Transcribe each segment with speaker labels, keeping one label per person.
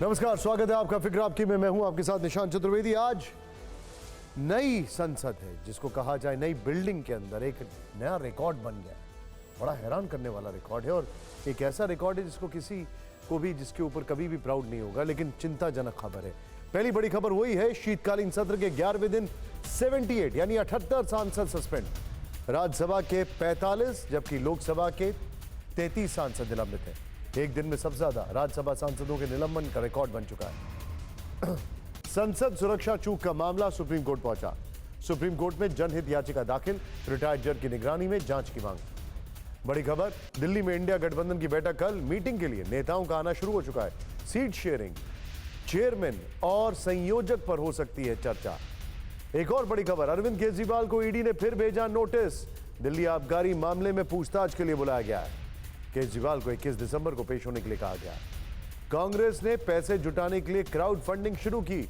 Speaker 1: नमस्कार, स्वागत है आपका फिक्र आपकी में। मैं हूं आपके साथ निशांत चतुर्वेदी। आज नई संसद है, जिसको कहा जाए नई बिल्डिंग के अंदर एक नया रिकॉर्ड बन गया है। बड़ा हैरान करने वाला रिकॉर्ड है और एक ऐसा रिकॉर्ड है जिसको किसी को भी जिसके ऊपर कभी भी प्राउड नहीं होगा, लेकिन चिंताजनक खबर है। पहली बड़ी खबर वही है, शीतकालीन सत्र के 11वें दिन 78 यानी 78 सांसद सस्पेंड। राज्यसभा के 45 जबकि लोकसभा के 33 सांसद निलंबित हैं। एक दिन में सबसे ज्यादा राज्यसभा सांसदों के निलंबन का रिकॉर्ड बन चुका है। संसद सुरक्षा चूक का मामला सुप्रीम कोर्ट पहुंचा। सुप्रीम कोर्ट में जनहित याचिका दाखिल, रिटायर्ड जज की निगरानी में जांच की मांग। बड़ी खबर, दिल्ली में इंडिया गठबंधन की बैठक कल। मीटिंग के लिए नेताओं का आना शुरू हो चुका है। सीट शेयरिंग, चेयरमैन और संयोजक पर हो सकती है चर्चा। एक और बड़ी खबर, अरविंद केजरीवाल को ईडी ने फिर भेजा नोटिस। दिल्ली आबकारी मामले में पूछताछ के लिए बुलाया गया है। केजरीवाल को 21 दिसंबर को पेश होने के लिए कहा गया। कांग्रेस ने पैसे जुटाने के लिए क्राउड फंडिंग शुरू की।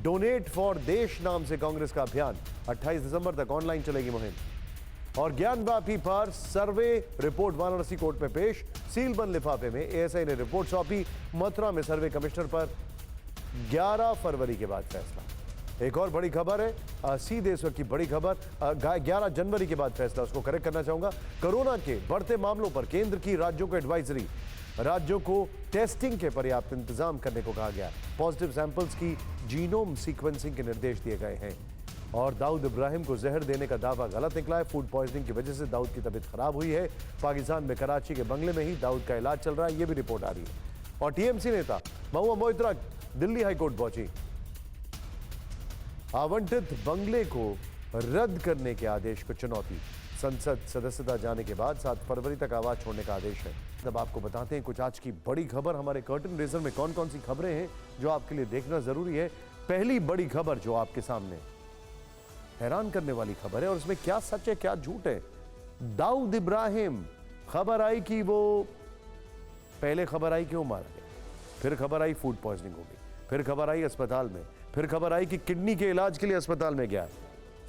Speaker 1: डोनेट फॉर देश नाम से कांग्रेस का अभियान 28 दिसंबर तक ऑनलाइन चलेगी मुहिम। और ज्ञानवापी पर सर्वे रिपोर्ट वाराणसी कोर्ट में पेश। सीलबंद लिफाफे में एएसआई ने रिपोर्ट सौंपी। मथुरा में सर्वे कमिश्नर पर 11 फरवरी के बाद फैसला। एक और बड़ी खबर है, सीधे इस वक्त की बड़ी खबर, 11 जनवरी के बाद फैसला। उसको करेक्ट करना चाहूंगा। कोरोना के बढ़ते मामलों पर केंद्र की राज्यों को एडवाइजरी। राज्यों को टेस्टिंग के पर्याप्त इंतजाम करने को कहा गया। पॉजिटिव सैंपल्स की जीनोम सीक्वेंसिंग के निर्देश दिए गए हैं। और दाऊद इब्राहिम को जहर देने का दावा गलत निकला है। फूड पॉइजनिंग की वजह से दाऊद की तबीयत खराब हुई है। पाकिस्तान में कराची के बंगले में ही दाऊद का इलाज चल रहा है, यह भी रिपोर्ट आ रही है। और टीएमसी नेता महुआ मोइत्रा दिल्ली हाईकोर्ट पहुंची। आवंटित बंगले को रद्द करने के आदेश को चुनौती। संसद सदस्यता जाने के बाद 7 फरवरी तक आवाज छोड़ने का आदेश है। तब आपको बताते हैं कुछ आज की बड़ी खबर। हमारे कर्टन रेजर में कौन कौन सी खबरें हैं जो आपके लिए देखना जरूरी है। पहली बड़ी खबर जो आपके सामने, हैरान करने वाली खबर है और उसमें क्या सच है क्या झूठ है। दाऊद इब्राहिम, खबर आई कि वो पहले खबर आई क्यों मारा गया, फिर खबर आई फूड पॉइजनिंग हो गई, फिर खबर आई अस्पताल में, फिर खबर आई कि किडनी के इलाज के लिए अस्पताल में गया।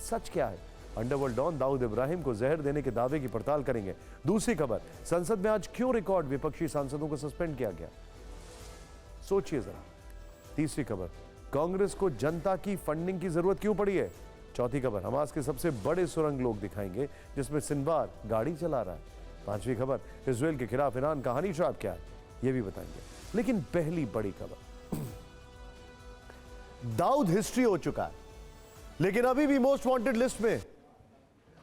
Speaker 1: सच क्या है? अंडरवर्ल्ड डॉन दाऊद इब्राहिम को जहर देने के दावे की पड़ताल करेंगे। दूसरी खबर, संसद में आज क्यों रिकॉर्ड विपक्षी सांसदों को सस्पेंड किया गया, सोचिए जरा। तीसरी खबर, कांग्रेस को जनता की फंडिंग की जरूरत क्यों पड़ी है। चौथी खबर, हमास के सबसे बड़े सुरंग लोग दिखाएंगे जिसमें सिनवार गाड़ी चला रहा है। पांचवी खबर, इजराइल के खिलाफ ईरान का हनी ट्रैप क्या है, यह भी बताएंगे। लेकिन पहली बड़ी खबर, दाऊद हिस्ट्री हो चुका है लेकिन अभी भी मोस्ट वांटेड लिस्ट में।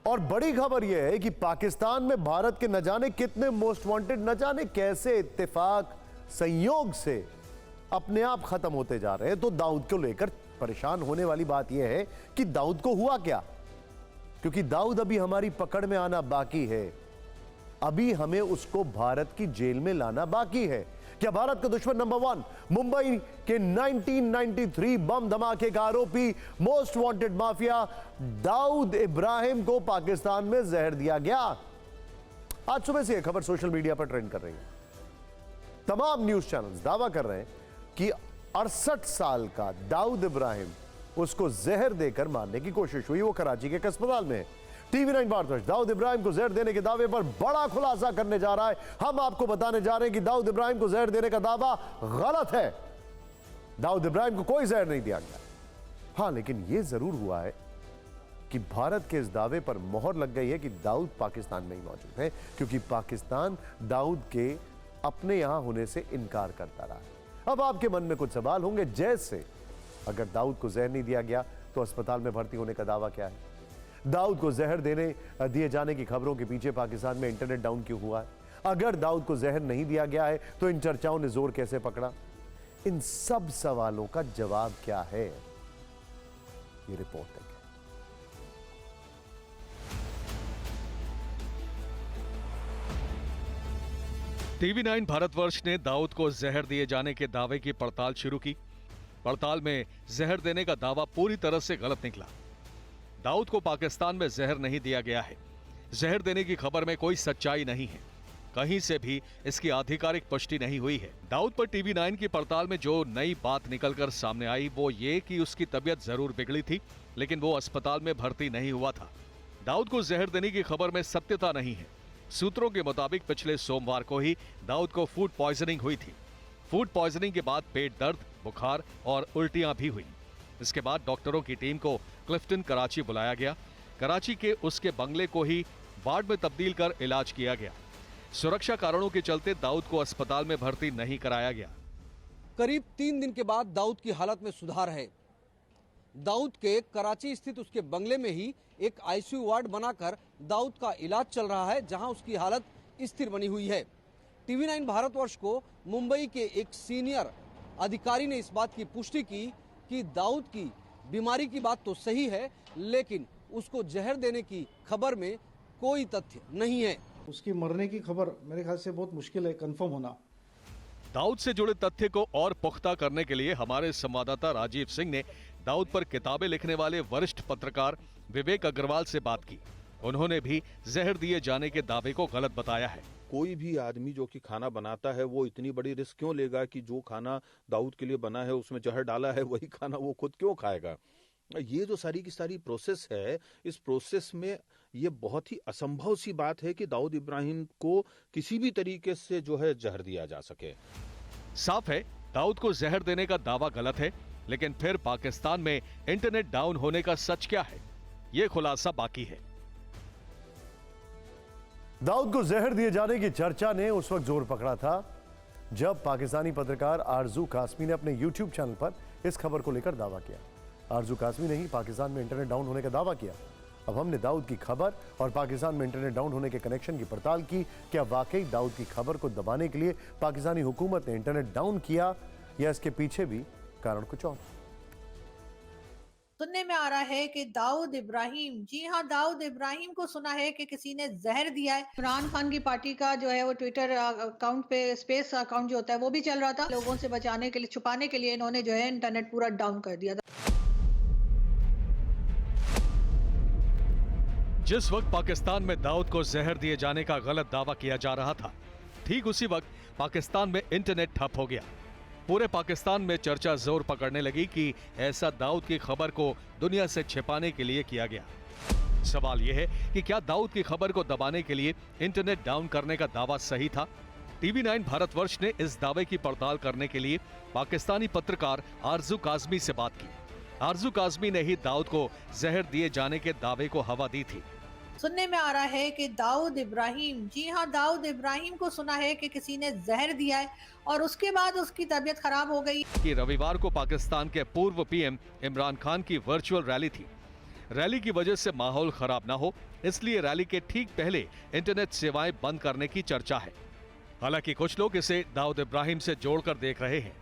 Speaker 1: और बड़ी खबर यह है कि पाकिस्तान में भारत के न जाने कितने मोस्ट वांटेड, न जाने कैसे इत्तेफाक संयोग से अपने आप खत्म होते जा रहे हैं। तो दाऊद को लेकर परेशान होने वाली बात यह है कि दाऊद को हुआ क्या, क्योंकि दाऊद अभी हमारी पकड़ में आना बाकी है। अभी हमें उसको भारत की जेल में लाना बाकी है। क्या भारत का दुश्मन नंबर 1, मुंबई के 1993 बम धमाके का आरोपी most wanted mafia Dawood Ibrahim को पाकिस्तान में जहर दिया गया? आज सुबह से यह खबर सोशल मीडिया पर ट्रेंड कर रही है। तमाम न्यूज चैनल्स दावा कर रहे हैं कि 68 साल का दाऊद इब्राहिम, उसको जहर देकर मारने की कोशिश हुई। वो कराची के एक अस्पताल में है। टीवी 9 भारतवर्ष दाऊद इब्राहिम को जहर देने के दावे पर बड़ा खुलासा करने जा रहा है। हम आपको बताने जा रहे हैं कि दाऊद इब्राहिम को जहर देने का दावा गलत है। दाऊद इब्राहिम को कोई जहर नहीं दिया गया। हां, लेकिन यह जरूर हुआ है कि भारत के इस दावे पर मोहर लग गई है कि दाऊद पाकिस्तान में ही मौजूद है, क्योंकि पाकिस्तान दाऊद के अपने यहां होने से इनकार करता रहा है। अब आपके मन में कुछ सवाल होंगे, जैसे अगर दाऊद को जहर नहीं दिया गया तो अस्पताल में भर्ती होने का दावा क्या है? दाऊद को जहर दिए जाने की खबरों के पीछे पाकिस्तान में इंटरनेट डाउन क्यों हुआ है? अगर दाऊद को जहर नहीं दिया गया है तो इन चर्चाओं ने जोर कैसे पकड़ा? इन सब सवालों का जवाब क्या है, ये रिपोर्ट है।
Speaker 2: टीवी 9 भारतवर्ष ने दाऊद को जहर दिए जाने के दावे की पड़ताल शुरू की। पड़ताल में जहर देने का दावा पूरी तरह से गलत निकला। दाऊद को पाकिस्तान में जहर नहीं दिया गया है। जहर देने की खबर में कोई सच्चाई नहीं है। कहीं से भी इसकी आधिकारिक पुष्टि नहीं हुई है। दाऊद पर टीवी 9 की पड़ताल में जो नई बात निकलकर सामने आई वो ये कि उसकी तबीयत जरूर बिगड़ी थी, लेकिन वो अस्पताल में भर्ती नहीं हुआ था। दाऊद को जहर देने की खबर में सत्यता नहीं है। सूत्रों के मुताबिक पिछले सोमवार को ही दाऊद को फूड पॉइजनिंग हुई थी। फूड पॉइजनिंग के बाद पेट दर्द, बुखार और उल्टियां भी हुई। इसके बाद डॉक्टरों की टीम को क्लिफ्टन कराची बुलाया गया। कराची के उसके बंगले को ही वार्ड में तब्दील कर इलाज किया गया। सुरक्षा कारणों के चलते दाऊद को अस्पताल में भर्ती नहीं कराया गया।
Speaker 3: करीब 3 दिन के बाद दाऊद की हालत में सुधार है। दाऊद के कराची स्थित उसके बंगले में ही एक आईसीयू वार्ड बनाकर दाऊद का इलाज चल रहा है, जहां उसकी हालत स्थिर बनी हुई है। टीवी 9 भारतवर्ष को मुंबई के एक सीनियर अधिकारी ने इस बात की पुष्टि की कि दाऊद की बीमारी की बात तो सही है, लेकिन उसको जहर देने की खबर में कोई तथ्य नहीं है।
Speaker 4: उसकी मरने की खबर मेरे ख्याल से बहुत मुश्किल है कंफर्म होना।
Speaker 2: दाऊद से जुड़े तथ्य को और पुख्ता करने के लिए हमारे संवाददाता राजीव सिंह ने दाऊद पर किताबें लिखने वाले वरिष्ठ पत्रकार विवेक अग्रवाल से बात की। उन्होंने भी जहर दिए जाने के दावे को गलत बताया है।
Speaker 5: कोई भी आदमी जो कि खाना बनाता है वो इतनी बड़ी रिस्क क्यों लेगा कि जो खाना दाऊद के लिए बना है उसमें जहर डाला है वही खाना वो खुद क्यों खाएगा। ये जो सारी की सारी प्रोसेस है, इस प्रोसेस में ये बहुत ही असंभव सी बात है कि दाऊद इब्राहिम को किसी भी तरीके से जो है जहर दिया जा सके।
Speaker 2: साफ है दाऊद को जहर देने का दावा गलत है, लेकिन फिर पाकिस्तान में इंटरनेट डाउन होने का सच क्या है, ये खुलासा बाकी है।
Speaker 1: दाऊद को जहर दिए जाने की चर्चा ने उस वक्त जोर पकड़ा था जब पाकिस्तानी पत्रकार आरजू कासमी ने अपने यूट्यूब चैनल पर इस खबर को लेकर दावा किया। आरजू कासमी ने ही पाकिस्तान में इंटरनेट डाउन होने का दावा किया। अब हमने दाऊद की खबर और पाकिस्तान में इंटरनेट डाउन होने के कनेक्शन की पड़ताल की। क्या वाकई दाऊद की खबर को दबाने के लिए पाकिस्तानी हुकूमत ने इंटरनेट डाउन किया या इसके पीछे भी कारण कुछ और?
Speaker 6: सुनने में आ रहा है कि दाऊद इब्राहिम, जी हाँ, दाऊद इब्राहिम को सुना है कि किसी ने जहर दिया है। इमरान खान की पार्टी का जो है वो ट्विटर अकाउंट पे स्पेस अकाउंट जो होता है वो भी चल रहा था। लोगों से बचाने के लिए, छुपाने के लिए इन्होंने जो है इंटरनेट पूरा डाउन कर दिया था।
Speaker 2: जिस वक्त पाकिस्तान में दाऊद को जहर दिए जाने का गलत दावा किया जा रहा था, ठीक उसी वक्त पाकिस्तान में इंटरनेट ठप हो गया। पूरे पाकिस्तान में चर्चा जोर पकड़ने लगी कि ऐसा दाऊद की खबर को दुनिया से छिपाने के लिए किया गया। सवाल यह है कि क्या दाऊद की खबर को दबाने के लिए इंटरनेट डाउन करने का दावा सही था? टीवी 9 भारतवर्ष ने इस दावे की पड़ताल करने के लिए पाकिस्तानी पत्रकार आरजू कासमी से बात की। आरजू कासमी ने ही दाऊद को जहर दिए जाने के दावे को हवा दी थी।
Speaker 6: सुनने में आ रहा है कि दाऊद इब्राहिम, जी हाँ, दाऊद इब्राहिम को सुना है कि किसी ने जहर दिया है और उसके बाद उसकी तबीयत खराब हो गई।
Speaker 2: कि रविवार को पाकिस्तान के पूर्व पीएम इमरान खान की वर्चुअल रैली थी। रैली की वजह से माहौल खराब ना हो, इसलिए रैली के ठीक पहले इंटरनेट सेवाएं बंद करने की चर्चा है। हालांकि कुछ लोग इसे दाऊद इब्राहिम से जोड़कर देख रहे हैं।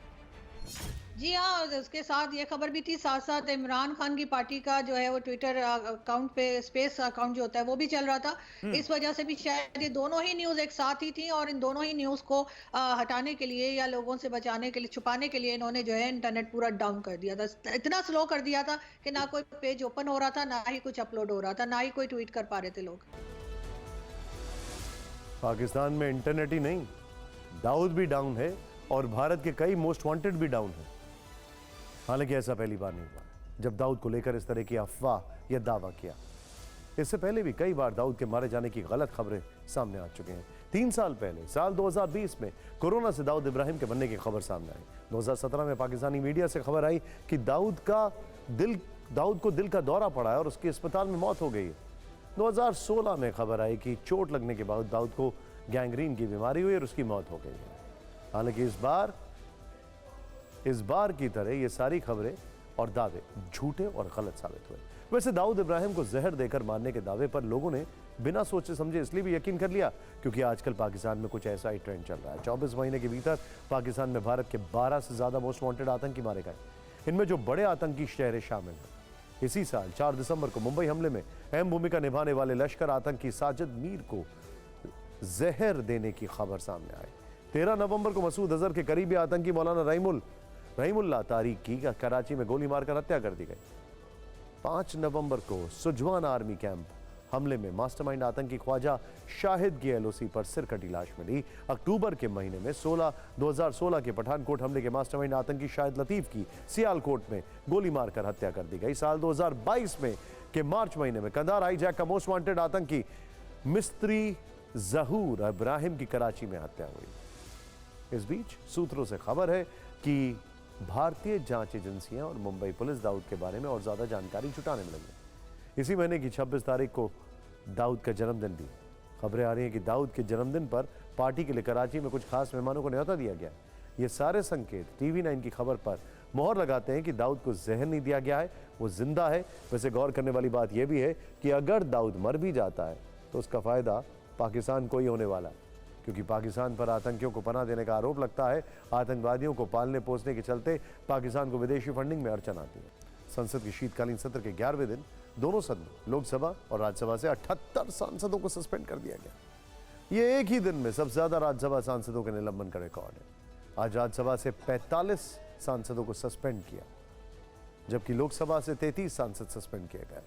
Speaker 6: जी हाँ, उसके साथ ये खबर भी थी, साथ साथ इमरान खान की पार्टी का जो है वो ट्विटर अकाउंट पे स्पेस अकाउंट जो होता है वो भी चल रहा था। इस वजह से भी शायद ये दोनों ही न्यूज एक साथ ही थी और इन दोनों ही न्यूज को हटाने के लिए या लोगों से बचाने के लिए, छुपाने के लिए इन्होंने जो है इंटरनेट पूरा डाउन कर दिया था। इतना स्लो कर दिया था कि ना कोई पेज ओपन हो रहा था, ना ही कुछ अपलोड हो रहा था, ना ही कोई ट्वीट कर पा रहे थे लोग।
Speaker 1: पाकिस्तान में इंटरनेट ही नहीं, दाऊद भी डाउन है और भारत के कई मोस्ट वांटेड भी डाउन है। हालांकि ऐसा पहली बार नहीं हुआ जब दाऊद को लेकर इस तरह की अफवाह या दावा किया। इससे पहले भी कई बार दाऊद के मारे जाने की गलत खबरें सामने आ चुके हैं। 3 साल पहले साल 2020 में कोरोना से दाऊद इब्राहिम के बनने की खबर सामने आई। 2017 में पाकिस्तानी मीडिया से खबर आई कि दाऊद को दिल का दौरा पड़ा है और उसकी अस्पताल में मौत हो गई है। 2016 में खबर आई कि चोट लगने के बाद दाऊद को गैंग्रीन की बीमारी हुई और उसकी मौत हो गई है। हालांकि इस बार की तरह ये सारी खबरें और दावे झूठे और गलत साबित हुए। वैसे दाऊद इब्राहिम को जहर देकर मारने के दावे पर लोगों ने बिना सोचे समझे इसलिए भी यकीन कर लिया क्योंकि आजकल पाकिस्तान में कुछ ऐसा ही ट्रेंड चल रहा है। 24 महीने के भीतर पाकिस्तान में भारत के 12 से ज्यादा मोस्ट वांटेड आतंकी मारे गए। इनमें जो बड़े आतंकी शहर शामिल हैं। इसी साल 4 दिसंबर को मुंबई हमले में अहम भूमिका निभाने वाले लश्कर आतंकी साजिद मीर को जहर देने की खबर सामने आई। 13 नवंबर को मसूद अजहर के करीबी आतंकी मौलाना रहीमुल्लाह तारिक की कराची में गोली मारकर हत्या कर दी गई। 5 नवंबर को सुजवान आर्मी कैंप हमले में मास्टरमाइंड आतंकी ख्वाजा शाहिद की एलओसी पर सिर कटी लाश मिली। अक्टूबर के महीने में 2016 के पठानकोट हमले के मास्टरमाइंड आतंकी शाहिद लतीफ की सियालकोट में गोली मारकर हत्या कर दी गई। साल 2022 में के मार्च महीने में कंधार हाईजैक का मोस्ट वांटेड आतंकी मिस्त्री जहूर इब्राहिम की कराची में हत्या हुई। इस बीच सूत्रों से खबर है कि भारतीय जांच एजेंसियां और मुंबई पुलिस दाऊद के बारे में और ज्यादा जानकारी जुटाने में लगी। इसी महीने की 26 तारीख को दाऊद का जन्मदिन भी। खबरें आ रही हैं कि दाऊद के जन्मदिन पर पार्टी के लिए कराची में कुछ खास मेहमानों को न्योता दिया गया। ये सारे संकेत TV9 की खबर पर मोहर लगाते हैं कि दाऊद को जहर नहीं दिया गया है, वो जिंदा है। वैसे गौर करने वाली बात यह भी है कि अगर दाऊद मर भी जाता है तो उसका फायदा पाकिस्तान को ही होने वाला है, क्योंकि पाकिस्तान पर आतंकियों को पनाह देने का आरोप लगता है। आतंकवादियों को पालने पोसने के चलते पाकिस्तान को विदेशी फंडिंग में अड़चन आती है। संसद के शीतकालीन सत्र के 11वें दिन दोनों सदनों लोकसभा और राज्यसभा से 78 सांसदों को सस्पेंड कर दिया गया। ये एक ही दिन में सबसे ज्यादा राज्यसभा सांसदों के निलंबन का रिकॉर्ड है। आज राज्यसभा से 45 सांसदों को सस्पेंड किया, जबकि लोकसभा से 33 सांसद सस्पेंड किए गए।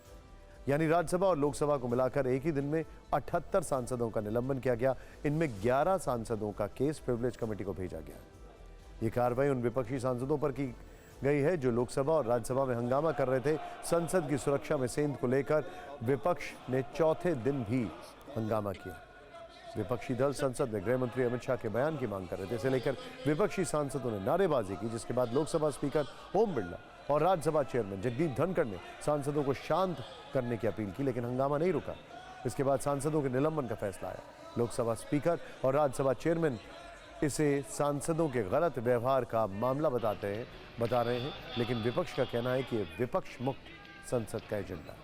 Speaker 1: यानी राज्यसभा और लोकसभा को मिलाकर एक ही दिन में 78 सांसदों का निलंबन किया गया। इनमें 11 सांसदों का केस प्रिविलेज कमेटी को भेजा गया। ये कार्रवाई उन विपक्षी सांसदों पर की गई है जो लोकसभा और राज्यसभा में हंगामा कर रहे थे। संसद की सुरक्षा में सेंध को लेकर विपक्ष ने चौथे दिन भी हंगामा किया। विपक्षी दल संसद में गृह मंत्री अमित शाह के बयान की मांग कर रहे थे। इसे लेकर विपक्षी सांसदों ने नारेबाजी की, जिसके बाद लोकसभा स्पीकर ओम बिरला और राज्यसभा चेयरमैन जगदीप धनखड़ ने सांसदों को शांत करने की अपील की, लेकिन हंगामा नहीं रुका। इसके बाद सांसदों के निलंबन का फैसला आया। लोकसभा स्पीकर और राज्यसभा चेयरमैन इसे सांसदों के गलत व्यवहार का मामला बता रहे हैं, लेकिन विपक्ष का कहना है कि विपक्ष मुक्त संसद का एजेंडा।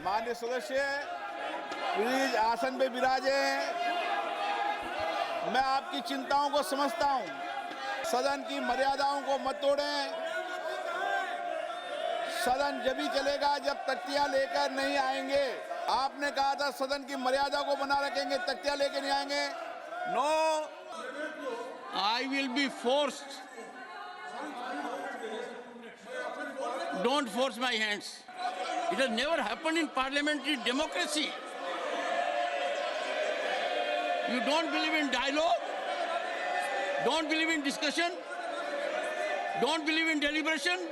Speaker 7: माननीय सदस्य प्लीज आसन पे विराजे। मैं आपकी चिंताओं को समझता हूं। सदन की मर्यादाओं को मत तोड़ें। सदन जब ही चलेगा जब तख्तियां लेकर नहीं आएंगे। आपने कहा था सदन की मर्यादा को बना रखेंगे, तख्तियां लेकर नहीं आएंगे। No,
Speaker 8: I will be forced. Don't force my hands. It has never happened in parliamentary democracy. You don't believe in dialogue, don't believe in discussion, don't believe in deliberation,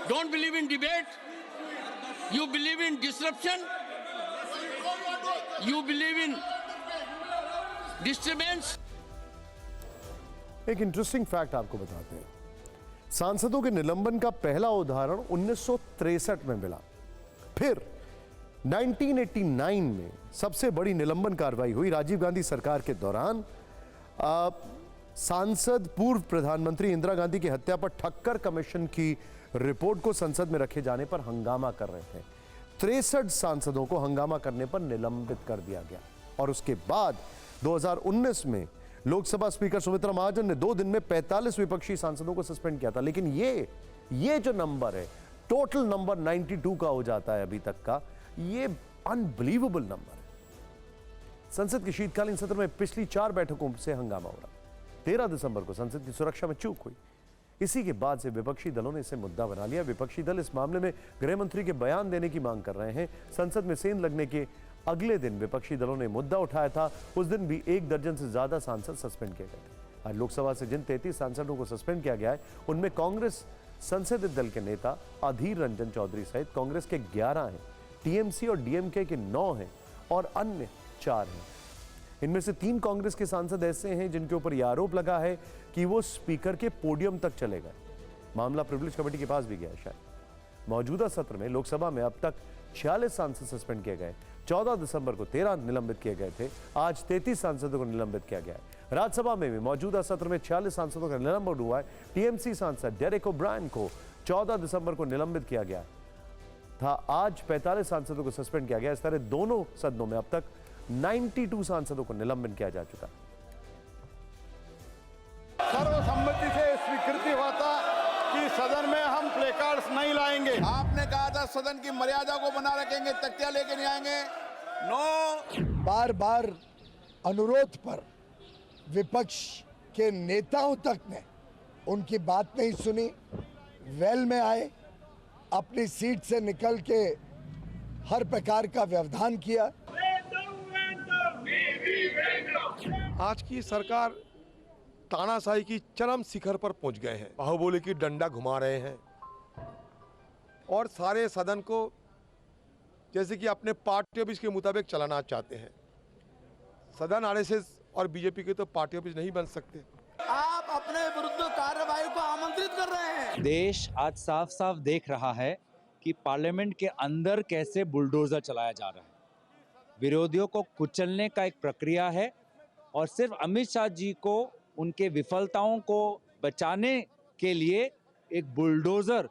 Speaker 8: don't believe in debate. You believe in disruption, you believe in disturbance.
Speaker 1: एक interesting fact आपको बताते हैं। सांसदों के निलंबन का पहला उदाहरण 1963 में मिला। फिर 1989 में सबसे बड़ी निलंबन कार्रवाई हुई राजीव गांधी सरकार के दौरान। सांसद पूर्व प्रधानमंत्री इंदिरा गांधी की हत्या पर ठक्कर कमीशन की रिपोर्ट को संसद में रखे जाने पर हंगामा कर रहे थे। 63 सांसदों को हंगामा करने पर निलंबित कर दिया गया। और उसके बाद 2019 में लोकसभा स्पीकर सुमित्रा महाजन ने 2 दिन में 45 विपक्षी सांसदों को सस्पेंड किया था। लेकिन ये जो नंबर है, टोटल नंबर 92 का हो जाता है अभी तक का। ये अनबिलीवेबल नंबर है। संसद के शीतकालीन सत्र में पिछली 4 बैठकों से हंगामा हो रहा। 13 दिसंबर को संसद की सुरक्षा में चूक हुई। इसी के बाद से विपक्षी दलों ने इसे मुद्दा बना लिया। विपक्षी दल इस मामले में गृह मंत्री के बयान देने की मांग कर रहे हैं। संसद में सेंध लगने के अगले दिन विपक्षी दलों ने मुद्दा उठाया था। उस दिन भी 1 दर्जन से ज्यादा सांसद सस्पेंड किए गए थे। आज लोकसभा से जिन 33 सांसदों को सस्पेंड किया गया है, उनमें कांग्रेस संसदीय दल के नेता अधीर रंजन चौधरी सहित कांग्रेस के 11 हैं, टीएमसी और डीएमके के 9 हैं और अन्य 4 हैं। इनमें से 3 कांग्रेस के सांसद ऐसे हैं जिनके ऊपर यह आरोप लगा है कि वो स्पीकर के पोडियम तक चले गए। मामला प्रिविलेज कमेटी के पास भी गया है। शायद मौजूदा सत्र में लोकसभा में अब तक 46 सांसद सस्पेंड किए गए। 14 दिसंबर को 13 निलंबित किए गए थे। आज 33 सांसदों को निलंबित किया गया है। राज्यसभा में भी मौजूदा सत्र में 46 सांसदों का निलंबन हुआ है। टीएमसी सांसद डेरेक ओब्रायन को 14 दिसंबर को निलंबित किया गया था। आज 45 सांसदों को सस्पेंड किया गया। इस तरह दोनों सदनों में अब तक 92 सांसदों को निलंबन किया जा चुका।
Speaker 7: सर्वसम्मति से स्वीकृति हुआ था कि सदन में हम प्लेकार्ड्स नहीं लाएंगे। आपने कहा था सदन की मर्यादा को बना रखेंगे, तख्तियां लेके नहीं आएंगे। नो,
Speaker 9: बार बार अनुरोध पर विपक्ष के नेताओं तक ने उनकी बात नहीं सुनी। वेल में आए, अपनी सीट से निकल के हर प्रकार का व्यवधान किया।
Speaker 10: आज की सरकार तानाशाही की चरम शिखर पर पहुंच गए हैं। बाहुबली की डंडा घुमा रहे हैं और सारे सदन को जैसे कि अपने पार्टी ऑफिस के मुताबिक चलाना चाहते हैं। सदन आरएसएस और बीजेपी के तो पार्टी ऑफिस नहीं बन सकते।
Speaker 7: आप अपने विरुद्ध कार्रवाई को आमंत्रित कर रहे हैं।
Speaker 11: देश आज साफ साफ देख रहा है कि पार्लियामेंट के अंदर कैसे बुलडोजर चलाया जा रहा है। विरोधियों को कुचलने का एक प्रक्रिया है और सिर्फ अमित शाह जी को उनके विफलताओं को बचाने के लिए एक बुलडोजर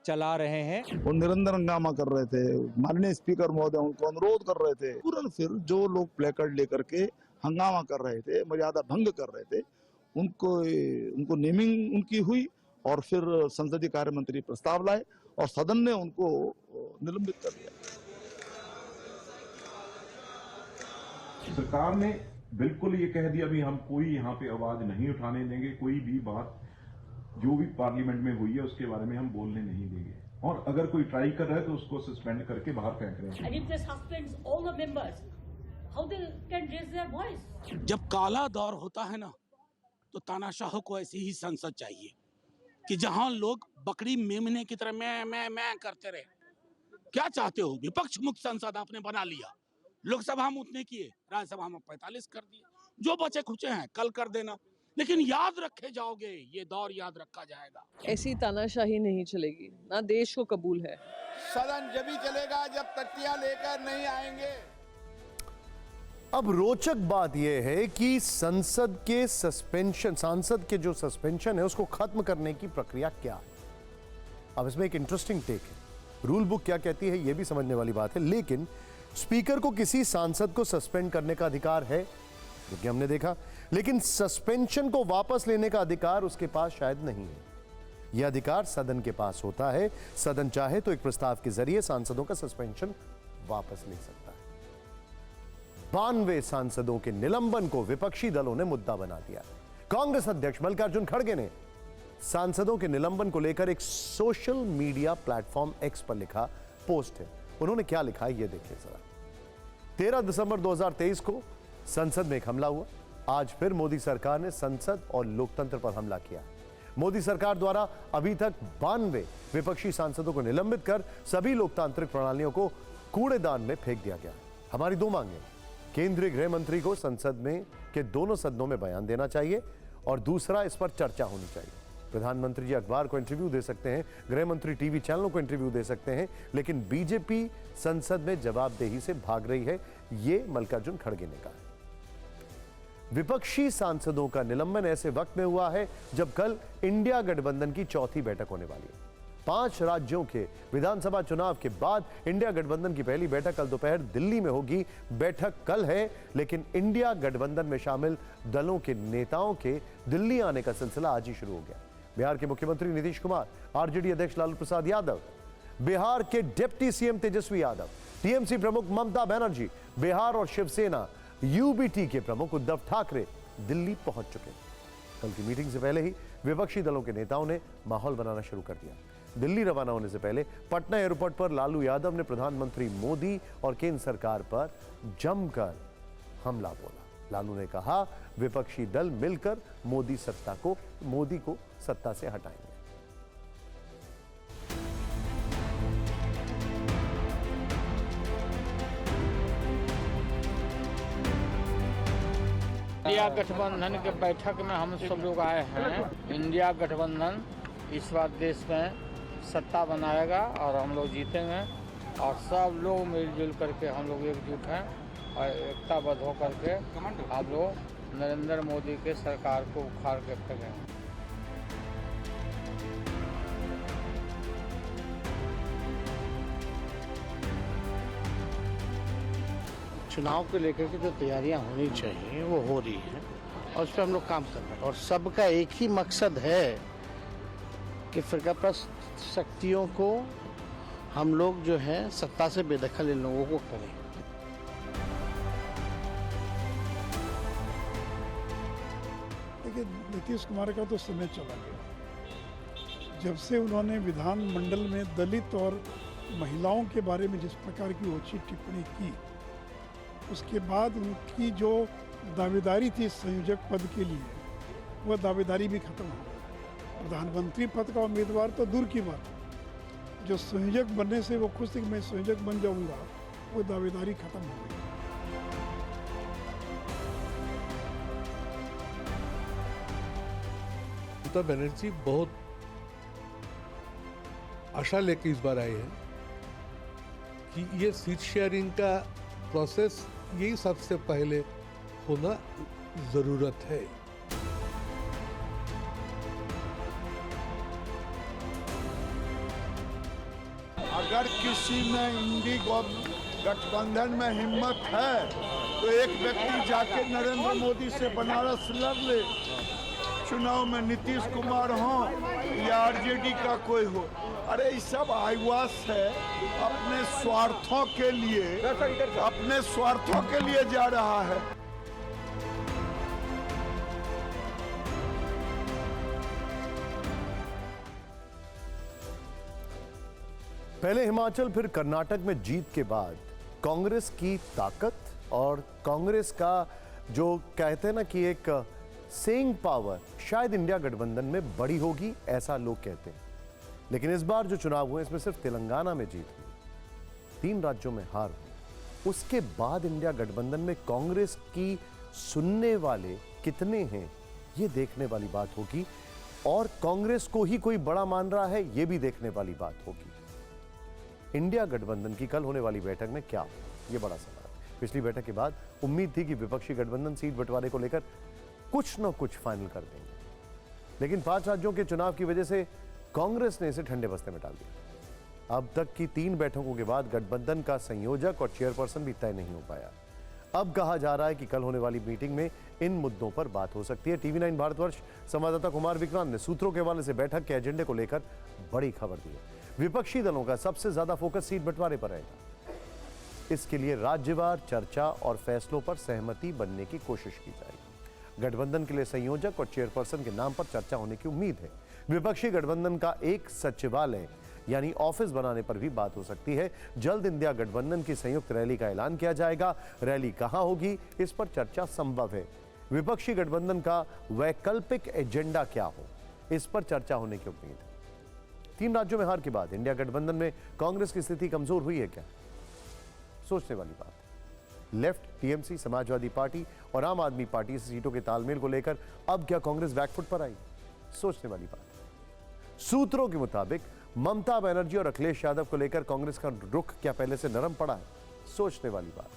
Speaker 11: चला रहे हैं।
Speaker 12: वो निरंतर हंगामा कर रहे थे, माननीय स्पीकर महोदय उनको अनुरोध कर रहे थे। तुरंत फिर जो लोग प्लेकार्ड लेकर के हंगामा कर रहे थे, मर्यादा भंग कर रहे थे, उनको नेमिंग उनकी हुई और फिर संसदीय कार्य मंत्री प्रस्ताव लाए और सदन ने उनको निलंबित कर दिया।
Speaker 13: सरकार ने बिल्कुल ये कह दिया भी हम कोई यहाँ पे आवाज नहीं उठाने देंगे, कोई भी बात जो भी पार्लियामेंट में हुई है उसके बारे में हम बोलने नहीं देंगे, और अगर कोई ट्राई कर रहा है तो उसको सस्पेंड करके बाहर फेंक रहे हैं।
Speaker 8: जब काला दौर होता है ना, तो तानाशाह को ऐसी ही संसद चाहिए कि जहां लोग बकरी मेमने की तरह मैं करते रहे। क्या चाहते हो? विपक्ष मुक्त संसद आपने बना लिया, लोकसभा में उतने किए, राज्यसभा में 45 कर दिए, जो बचे खुचे हैं कल कर देना, लेकिन याद रखे जाओगे, ये दौर याद रखा जाएगा।
Speaker 14: ऐसी तानाशाही नहीं चलेगी, ना देश को कबूल है।
Speaker 7: सदन जब भी चलेगा जब तख्तियां लेकर नहीं आएंगे।
Speaker 1: अब रोचक बात यह है कि सांसद के जो सस्पेंशन है उसको खत्म करने की प्रक्रिया क्या है। अब इसमें एक इंटरेस्टिंग टेक है। रूल बुक क्या कहती है यह भी समझने वाली बात है, लेकिन स्पीकर को किसी सांसद को सस्पेंड करने का अधिकार है, जो कि हमने देखा, लेकिन सस्पेंशन को वापस लेने का अधिकार उसके पास शायद नहीं है। यह अधिकार सदन के पास होता है। सदन चाहे तो एक प्रस्ताव के जरिए सांसदों का सस्पेंशन वापस ले सकता है। 92 सांसदों के निलंबन को विपक्षी दलों ने मुद्दा बना दिया। कांग्रेस अध्यक्ष मल्लिकार्जुन खड़गे ने सांसदों के निलंबन को लेकर एक सोशल मीडिया प्लेटफॉर्म एक्स पर लिखा पोस्ट है। उन्होंने क्या लिखा है यह देखिए जरा। 13 दिसंबर 2023 को संसद में एक हमला हुआ। आज फिर मोदी सरकार ने संसद और लोकतंत्र पर हमला किया। मोदी सरकार द्वारा अभी तक 92 विपक्षी सांसदों को निलंबित कर सभी लोकतांत्रिक प्रणालियों को कूड़ेदान में फेंक दिया गया। हमारी दो मांगे, केंद्रीय गृह मंत्री को संसद में के दोनों सदनों में बयान देना चाहिए और दूसरा इस पर चर्चा होनी चाहिए। प्रधानमंत्री जी अखबार को इंटरव्यू दे सकते हैं, गृह मंत्री टीवी चैनलों को इंटरव्यू दे सकते हैं, लेकिन बीजेपी संसद में जवाबदेही से भाग रही है, ये मल्लिकार्जुन खड़गे ने कहा। विपक्षी सांसदों का निलंबन ऐसे वक्त में हुआ है जब कल इंडिया गठबंधन की चौथी बैठक होने वाली है। 5 राज्यों के विधानसभा चुनाव के बाद इंडिया गठबंधन की पहली बैठक कल दोपहर दिल्ली में होगी। बैठक कल है, लेकिन इंडिया गठबंधन में शामिल दलों के नेताओं के दिल्ली आने का सिलसिला आज ही शुरू हो गया। बिहार के मुख्यमंत्री नीतीश कुमार, आरजेडी अध्यक्ष लालू प्रसाद यादव, बिहार के deputy CM Tejashwi Yadav, TMC प्रमुख ममता बनर्जी, बिहार और शिवसेना यूबीटी के प्रमुख उद्धव ठाकरे दिल्ली पहुंच चुके हैं। कल की मीटिंग से पहले ही विपक्षी दलों के नेताओं ने माहौल बनाना शुरू कर दिया। दिल्ली रवाना होने से पहले पटना एयरपोर्ट पर लालू यादव ने प्रधानमंत्री मोदी और केंद्र सरकार पर जमकर हमला बोला। लालू ने कहा विपक्षी दल मिलकर मोदी को सत्ता से हटाएंगे।
Speaker 8: इंडिया गठबंधन के बैठक में हम सब लोग आए हैं। इंडिया गठबंधन इस बार देश में सत्ता बनाएगा और हम लोग जीतेंगे, और सब लोग मिलजुल करके हम लोग एकजुट हैं और एकताबद्ध होकर के हम लोग नरेंद्र मोदी के सरकार को उखाड़ के फेंकेंगे।
Speaker 15: चुनाव को लेकर के जो तैयारियां होनी चाहिए वो हो रही है और उस पर हम लोग काम कर रहे हैं, और सबका एक ही मकसद है कि फिरकाप्रस्त शक्तियों को हम लोग जो है सत्ता से बेदखल इन लोगों को करें।
Speaker 4: देखिए, नीतीश कुमार का तो समय चला गया। जब से उन्होंने विधानमंडल में दलित और महिलाओं के बारे में जिस प्रकार की ओछी टिप्पणी की, उसके बाद उनकी जो दावेदारी थी संयोजक पद के लिए, वह दावेदारी भी खत्म हो गई। प्रधानमंत्री पद का उम्मीदवार तो दूर की बात, जो संयोजक बनने से वो खुश थी कि मैं संयोजक बन जाऊंगा, वो दावेदारी खत्म हो गई।
Speaker 10: ममता बनर्जी बहुत आशा लेके इस बार आए हैं कि ये सीट शेयरिंग का प्रोसेस यही सबसे पहले होना जरूरत है।
Speaker 7: अगर किसी में इंडी गठबंधन में हिम्मत है तो एक व्यक्ति जाके नरेंद्र मोदी से बनारस लड़ ले, चुनाव में नीतीश कुमार हो या आरजेडी का कोई हो। अरे ये सब आईवास है, अपने स्वार्थों के लिए जा रहा है।
Speaker 1: पहले हिमाचल फिर कर्नाटक में जीत के बाद कांग्रेस की ताकत और कांग्रेस का जो कहते हैं ना कि एक सेइंग पावर शायद इंडिया गठबंधन में बड़ी होगी, ऐसा लोग कहते हैं। लेकिन इस बार जो चुनाव हुए इसमें सिर्फ तेलंगाना में जीत हुई, 3 राज्यों में हार हुई। उसके बाद इंडिया गठबंधन में कांग्रेस की सुनने वाले कितने हैं ये देखने वाली बात होगी, और कांग्रेस को ही कोई बड़ा मान रहा है ये भी देखने वाली बात होगी। इंडिया गठबंधन की कल होने वाली बैठक में क्या हो, ये बड़ा सवाल। पिछली बैठक के बाद उम्मीद थी कि विपक्षी गठबंधन सीट बंटवारे को लेकर कुछ न कुछ फाइनल कर देंगे, लेकिन 5 राज्यों के चुनाव की वजह से कांग्रेस ने इसे ठंडे बस्ते में डाल दिया। अब तक की 3 बैठकों के बाद गठबंधन का संयोजक और चेयरपर्सन भी तय नहीं हो पाया। अब कहा जा रहा है कि कल होने वाली मीटिंग में इन मुद्दों पर बात हो सकती है। TV9 भारतवर्ष संवाददाता कुमार विक्रांत ने सूत्रों के हवाले से बैठक के एजेंडे को लेकर बड़ी खबर दी है। विपक्षी दलों का सबसे ज्यादा फोकस सीट बंटवारे पर रहेगा। इसके लिए राज्यवार चर्चा और फैसलों पर सहमति बनने की कोशिश की जाएगी। गठबंधन के लिए संयोजक और चेयरपर्सन के नाम पर चर्चा होने की उम्मीद है। विपक्षी गठबंधन का एक सचिवालय यानी ऑफिस बनाने पर भी बात हो सकती है। जल्द इंडिया गठबंधन की संयुक्त रैली का ऐलान किया जाएगा। रैली कहां होगी इस पर चर्चा संभव है। विपक्षी गठबंधन का वैकल्पिक एजेंडा क्या हो इस पर चर्चा होने की उम्मीद है। 3 राज्यों में हार के बाद इंडिया गठबंधन में कांग्रेस की स्थिति कमजोर हुई है क्या, सोचने वाली बात है। लेफ्ट, टीएमसी, समाजवादी पार्टी और आम आदमी पार्टी से सीटों के तालमेल को लेकर अब क्या कांग्रेस बैकफुट पर आई, सोचने वाली बात है। सूत्रों के मुताबिक ममता बनर्जी और अखिलेश यादव को लेकर कांग्रेस का रुख क्या पहले से नरम पड़ा है, सोचने वाली बात है।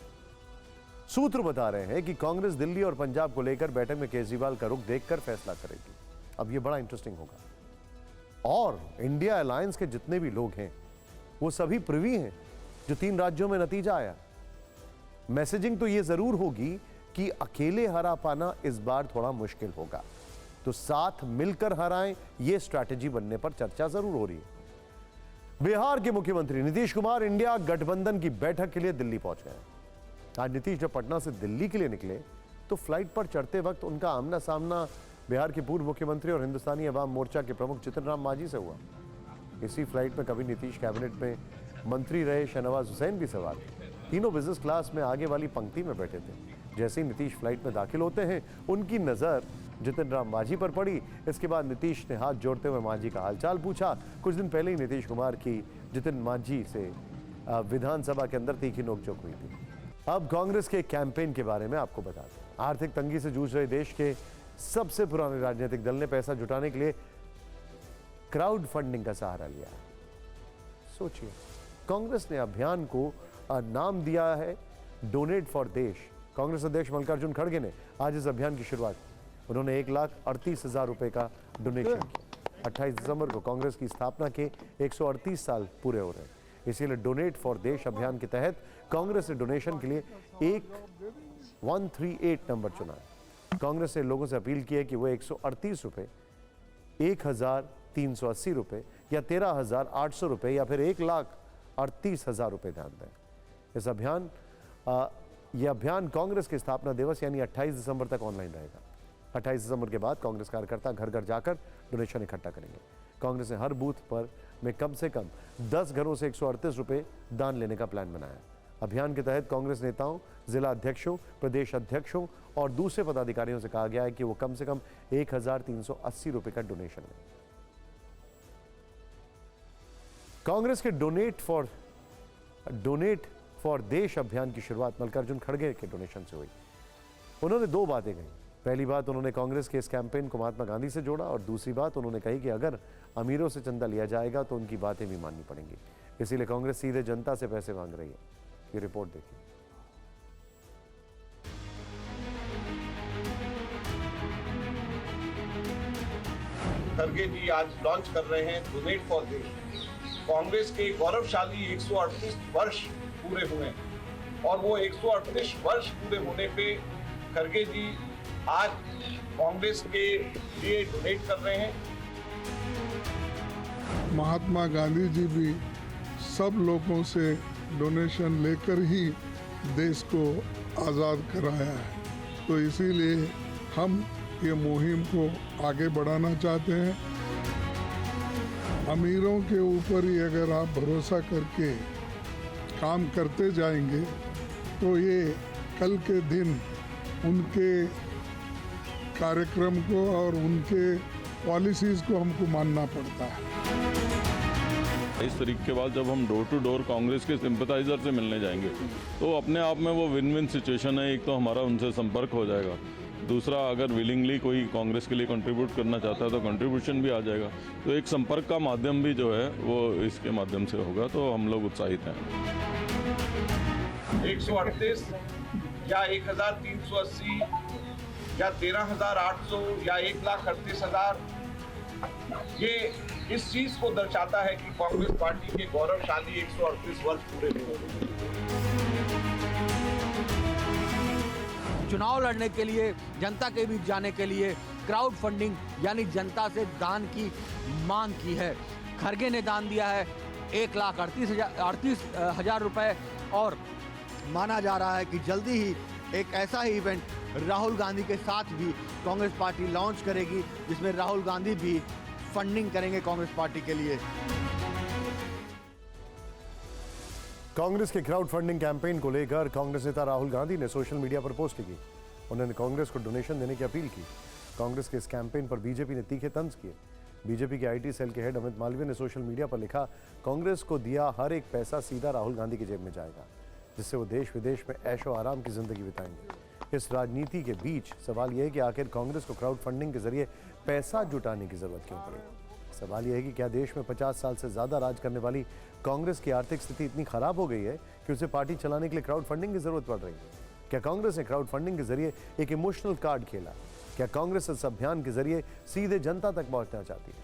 Speaker 1: सूत्र बता रहे हैं कि कांग्रेस दिल्ली और पंजाब को लेकर बैठक में केजरीवाल का रुख देखकर फैसला करेगी। अब यह बड़ा इंटरेस्टिंग होगा। और इंडिया अलायंस के जितने भी लोग हैं वो सभी प्रिवी हैं जो 3 राज्यों में नतीजा आया। मैसेजिंग तो ये जरूर होगी कि अकेले हरा पाना इस बार थोड़ा मुश्किल होगा, तो साथ मिलकर हराएं, ये स्ट्रैटेजी बनने पर चर्चा जरूर हो रही है। बिहार के मुख्यमंत्री नीतीश कुमार इंडिया गठबंधन की बैठक के लिए दिल्ली पहुंच गए। आज नीतीश जब पटना से दिल्ली के लिए निकले तो फ्लाइट पर चढ़ते वक्त उनका आमना सामना बिहार के पूर्व मुख्यमंत्री और हिंदुस्तानी अवाम मोर्चा के प्रमुख जितिन राम मांझी से हुआ। इसी फ्लाइट में कभी नीतीश कैबिनेट में मंत्री रहे शहनवाज हुसैन भी सवार थे। तीनों बिजनेस क्लास में आगे वाली पंक्ति में बैठे थे। जैसे ही नीतीश फ्लाइट में दाखिल होते हैं उनकी नजर जितिन राम मांझी पर पड़ी। इसके बाद नीतीश ने हाथ जोड़ते हुए मांझी का हालचाल पूछा। कुछ दिन पहले ही नीतीश कुमार की जितिन मांझी से विधानसभा के अंदर तीखी नोकझोंक हुई थी। अब कांग्रेस के कैंपेन के बारे में आपको बताते हैं। आर्थिक तंगी से जूझ रहे देश के सबसे पुराने राजनीतिक दल ने पैसा जुटाने के लिए क्राउड फंडिंग का सहारा लिया है। सोचिए, कांग्रेस ने अभियान को नाम दिया है डोनेट फॉर देश। कांग्रेस अध्यक्ष मल्लिकार्जुन खड़गे ने आज इस अभियान की शुरुआत की। उन्होंने 1,38,000 रुपए का डोनेशन किया। 28 दिसंबर को कांग्रेस की स्थापना के 138 साल पूरे हो रहे हैं। इसीलिए डोनेट फॉर देश अभियान के तहत कांग्रेस ने डोनेशन के लिए 138 नंबर चुना है। कांग्रेस ने लोगों से अपील की है कि वो 138 रुपए, 1,380 रुपए या 13,800 रुपए या फिर 1,38,000 रुपए दान दें। इस अभियान यह अभियान कांग्रेस के स्थापना दिवस यानी 28 दिसंबर तक ऑनलाइन रहेगा। 28 दिसंबर के बाद कांग्रेस कार्यकर्ता घर घर जाकर डोनेशन इकट्ठा करेंगे। कांग्रेस ने हर बूथ पर में कम से कम 10 घरों से 138 रुपए दान लेने का प्लान बनाया। अभियान के तहत कांग्रेस नेताओं, जिला अध्यक्षों, प्रदेश अध्यक्षों और दूसरे पदाधिकारियों से कहा गया है कि वो कम से कम 1,380 रुपए का डोनेशन लें। कांग्रेस के डोनेट फॉर देश अभियान की शुरुआत मल्लिकार्जुन खड़गे के डोनेशन से हुई। उन्होंने 2 बातें कही। पहली बात, उन्होंने कांग्रेस के इस कैंपेन को महात्मा गांधी से जोड़ा और दूसरी बात उन्होंने कही कि अगर अमीरों से चंदा लिया जाएगा तो उनकी बातें भी माननी पड़ेंगी, इसीलिए कांग्रेस सीधे जनता से पैसे मांग रही है। ये रिपोर्ट देखिए।
Speaker 16: खरगे जी आज लॉन्च कर रहे हैं डोनेट फॉर देश। कांग्रेस के गौरवशाली 138 वर्ष पूरे हुए और वो 138 वर्ष पूरे होने पे खरगे जी आज कांग्रेस के लिए डोनेट कर रहे हैं।
Speaker 4: महात्मा गांधी जी भी सब लोगों से डोनेशन लेकर ही देश को आज़ाद कराया है, तो इसीलिए हम ये मुहिम को आगे बढ़ाना चाहते हैं। अमीरों के ऊपर ही अगर आप भरोसा करके काम करते जाएंगे तो ये कल के दिन उनके कार्यक्रम को और उनके पॉलिसीज़ को हमको मानना पड़ता है।
Speaker 17: इस तरीके के बाद जब हम डोर टू डोर कांग्रेस के सिंपथाइजर से मिलने जाएंगे तो अपने आप में वो विन विन सिचुएशन है। एक तो हमारा उनसे संपर्क हो जाएगा, दूसरा अगर विलिंगली कोई कांग्रेस के लिए कंट्रीब्यूट करना चाहता है तो कंट्रीब्यूशन भी आ जाएगा। तो एक संपर्क का माध्यम भी जो है वो इसके माध्यम से होगा, तो हम लोग उत्साहित हैं।
Speaker 16: 138 या 1380 या 13,800 या 1,38,000 ये इस चीज को दर्शाता है कि कांग्रेस पार्टी के गौरवशाली 138 वर्ष पूरे हुए।
Speaker 3: चुनाव लड़ने के लिए, जनता के बीच जाने के लिए क्राउड फंडिंग यानी जनता से दान की मांग की है। खरगे ने दान दिया है 1,38,000 रुपए और माना जा रहा है कि जल्दी ही एक ऐसा ही इवेंट राहुल गांधी के साथ भी कांग्रेस पार्टी लॉन्च करेगी, जिसमें राहुल गांधी भी फंडिंग करेंगे कांग्रेस पार्टी के लिए।
Speaker 1: कांग्रेस के क्राउड फंडिंग कैंपेन को लेकर कांग्रेस नेता राहुल गांधी ने सोशल मीडिया पर पोस्ट की। उन्होंने कांग्रेस को डोनेशन देने की अपील की। कांग्रेस के इस कैंपेन पर बीजेपी ने तीखे तंज किए। बीजेपी के आईटी सेल के हेड अमित मालवीय ने सोशल मीडिया पर लिखा, कांग्रेस को दिया हर एक पैसा सीधा राहुल गांधी की जेब में जाएगा, जिससे वो देश विदेश में ऐशो आराम की जिंदगी बिताएंगे। इस राजनीति के बीच सवाल यह है कि आखिर कांग्रेस को क्राउड फंडिंग के जरिए पैसा जुटाने की जरूरत क्यों पड़ी। सवाल यह है कि क्या देश में 50 साल से ज्यादा राज करने वाली कांग्रेस की आर्थिक स्थिति इतनी खराब हो गई है कि उसे पार्टी चलाने के लिए क्राउड फंडिंग की जरूरत पड़ रही है। क्या कांग्रेस ने क्राउड फंडिंग के जरिए एक इमोशनल कार्ड खेला? क्या कांग्रेस इस अभियान के जरिए सीधे जनता तक पहुंचना चाहती है?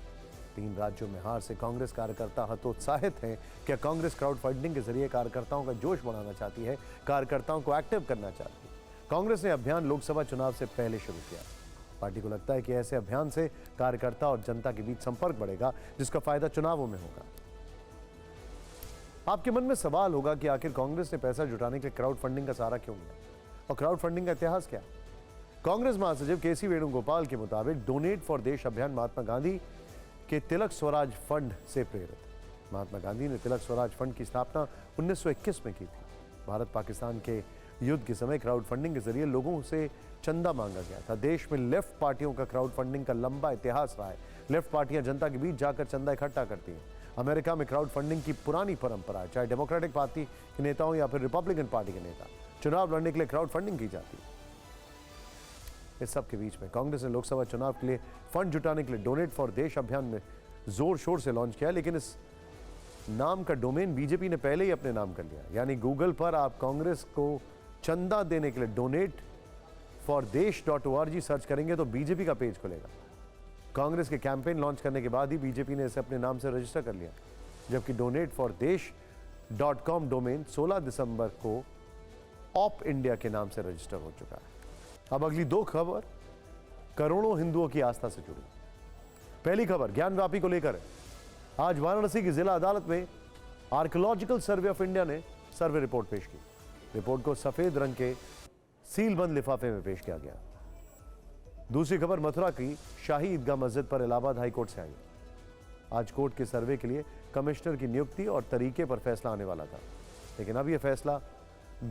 Speaker 1: 3 राज्यों में हार से कांग्रेस कार्यकर्ता हतोत्साहित हैं। क्या कांग्रेस क्राउड फंडिंग के जरिए कार्यकर्ताओं का जोश बढ़ाना चाहती है, कार्यकर्ताओं को एक्टिव करना चाहती है? कांग्रेस ने अभियान लोकसभा चुनाव से पहले शुरू किया। पार्टी को लगता है कि ऐसे अभियान से कार्यकर्ता और जनता के बीच संपर्क बढ़ेगा, जिसका फायदा चुनावों में होगा। आपके मन में सवाल होगा कि आखिर कांग्रेस ने पैसा जुटाने के लिए क्राउड फंडिंग का सहारा क्यों लिया और क्राउड फंडिंग का इतिहास क्या है? कांग्रेस महासचिव केसी वेणुगोपाल के मुताबिक डोनेट फॉर देश अभियान महात्मा गांधी के तिलक स्वराज फंड से प्रेरित। महात्मा गांधी ने तिलक स्वराज फंड की स्थापना 1921 में की थी। भारत पाकिस्तान के युद्ध के समय क्राउड फंडिंग के जरिए लोगों से चंदा मांगा गया था। देश में लेफ्ट पार्टियों का क्राउड फंडिंग का लंबा इतिहास रहा है। लेफ्ट पार्टियां जनता के बीच जाकर चंदा इकट्ठा करती हैं। अमेरिका में क्राउड फंडिंग की पुरानी परंपरा है। चाहे डेमोक्रेटिक पार्टी के नेताओं या फिर रिपब्लिकन पार्टी के नेता, चुनाव लड़ने के लिए क्राउड फंडिंग की जाती है। इस सब के बीच में कांग्रेस ने लोकसभा चुनाव के लिए फंड जुटाने के लिए डोनेट फॉर देश अभियान में जोर शोर से लॉन्च किया, लेकिन इस नाम का डोमेन बीजेपी ने पहले ही अपने नाम कर लिया। यानी गूगल पर आप कांग्रेस को चंदा देने के लिए डोनेट फॉर देश.org सर्च करेंगे तो बीजेपी का पेज खुलेगा। कांग्रेस के कैंपेन लॉन्च करने के बाद ही बीजेपी ने इसे अपने नाम से रजिस्टर कर लिया, जबकि डोनेट फॉर देश.com डोमेन 16 दिसंबर को ऑप इंडिया के नाम से रजिस्टर हो चुका है। अब अगली 2 खबर करोड़ों हिंदुओं की आस्था से जुड़ी। पहली खबर ज्ञानव्यापी को लेकर है। आज वाराणसी की जिला अदालत में आर्कियोलॉजिकल सर्वे ऑफ इंडिया ने सर्वे रिपोर्ट पेश की। रिपोर्ट को सफेद रंग के सीलबंद लिफाफे में पेश किया गया। दूसरी खबर मथुरा की शाही ईदगाह मस्जिद पर इलाहाबाद हाईकोर्ट से आई। आज कोर्ट के सर्वे के लिए कमिश्नर की नियुक्ति और तरीके पर फैसला आने वाला था, लेकिन अब यह फैसला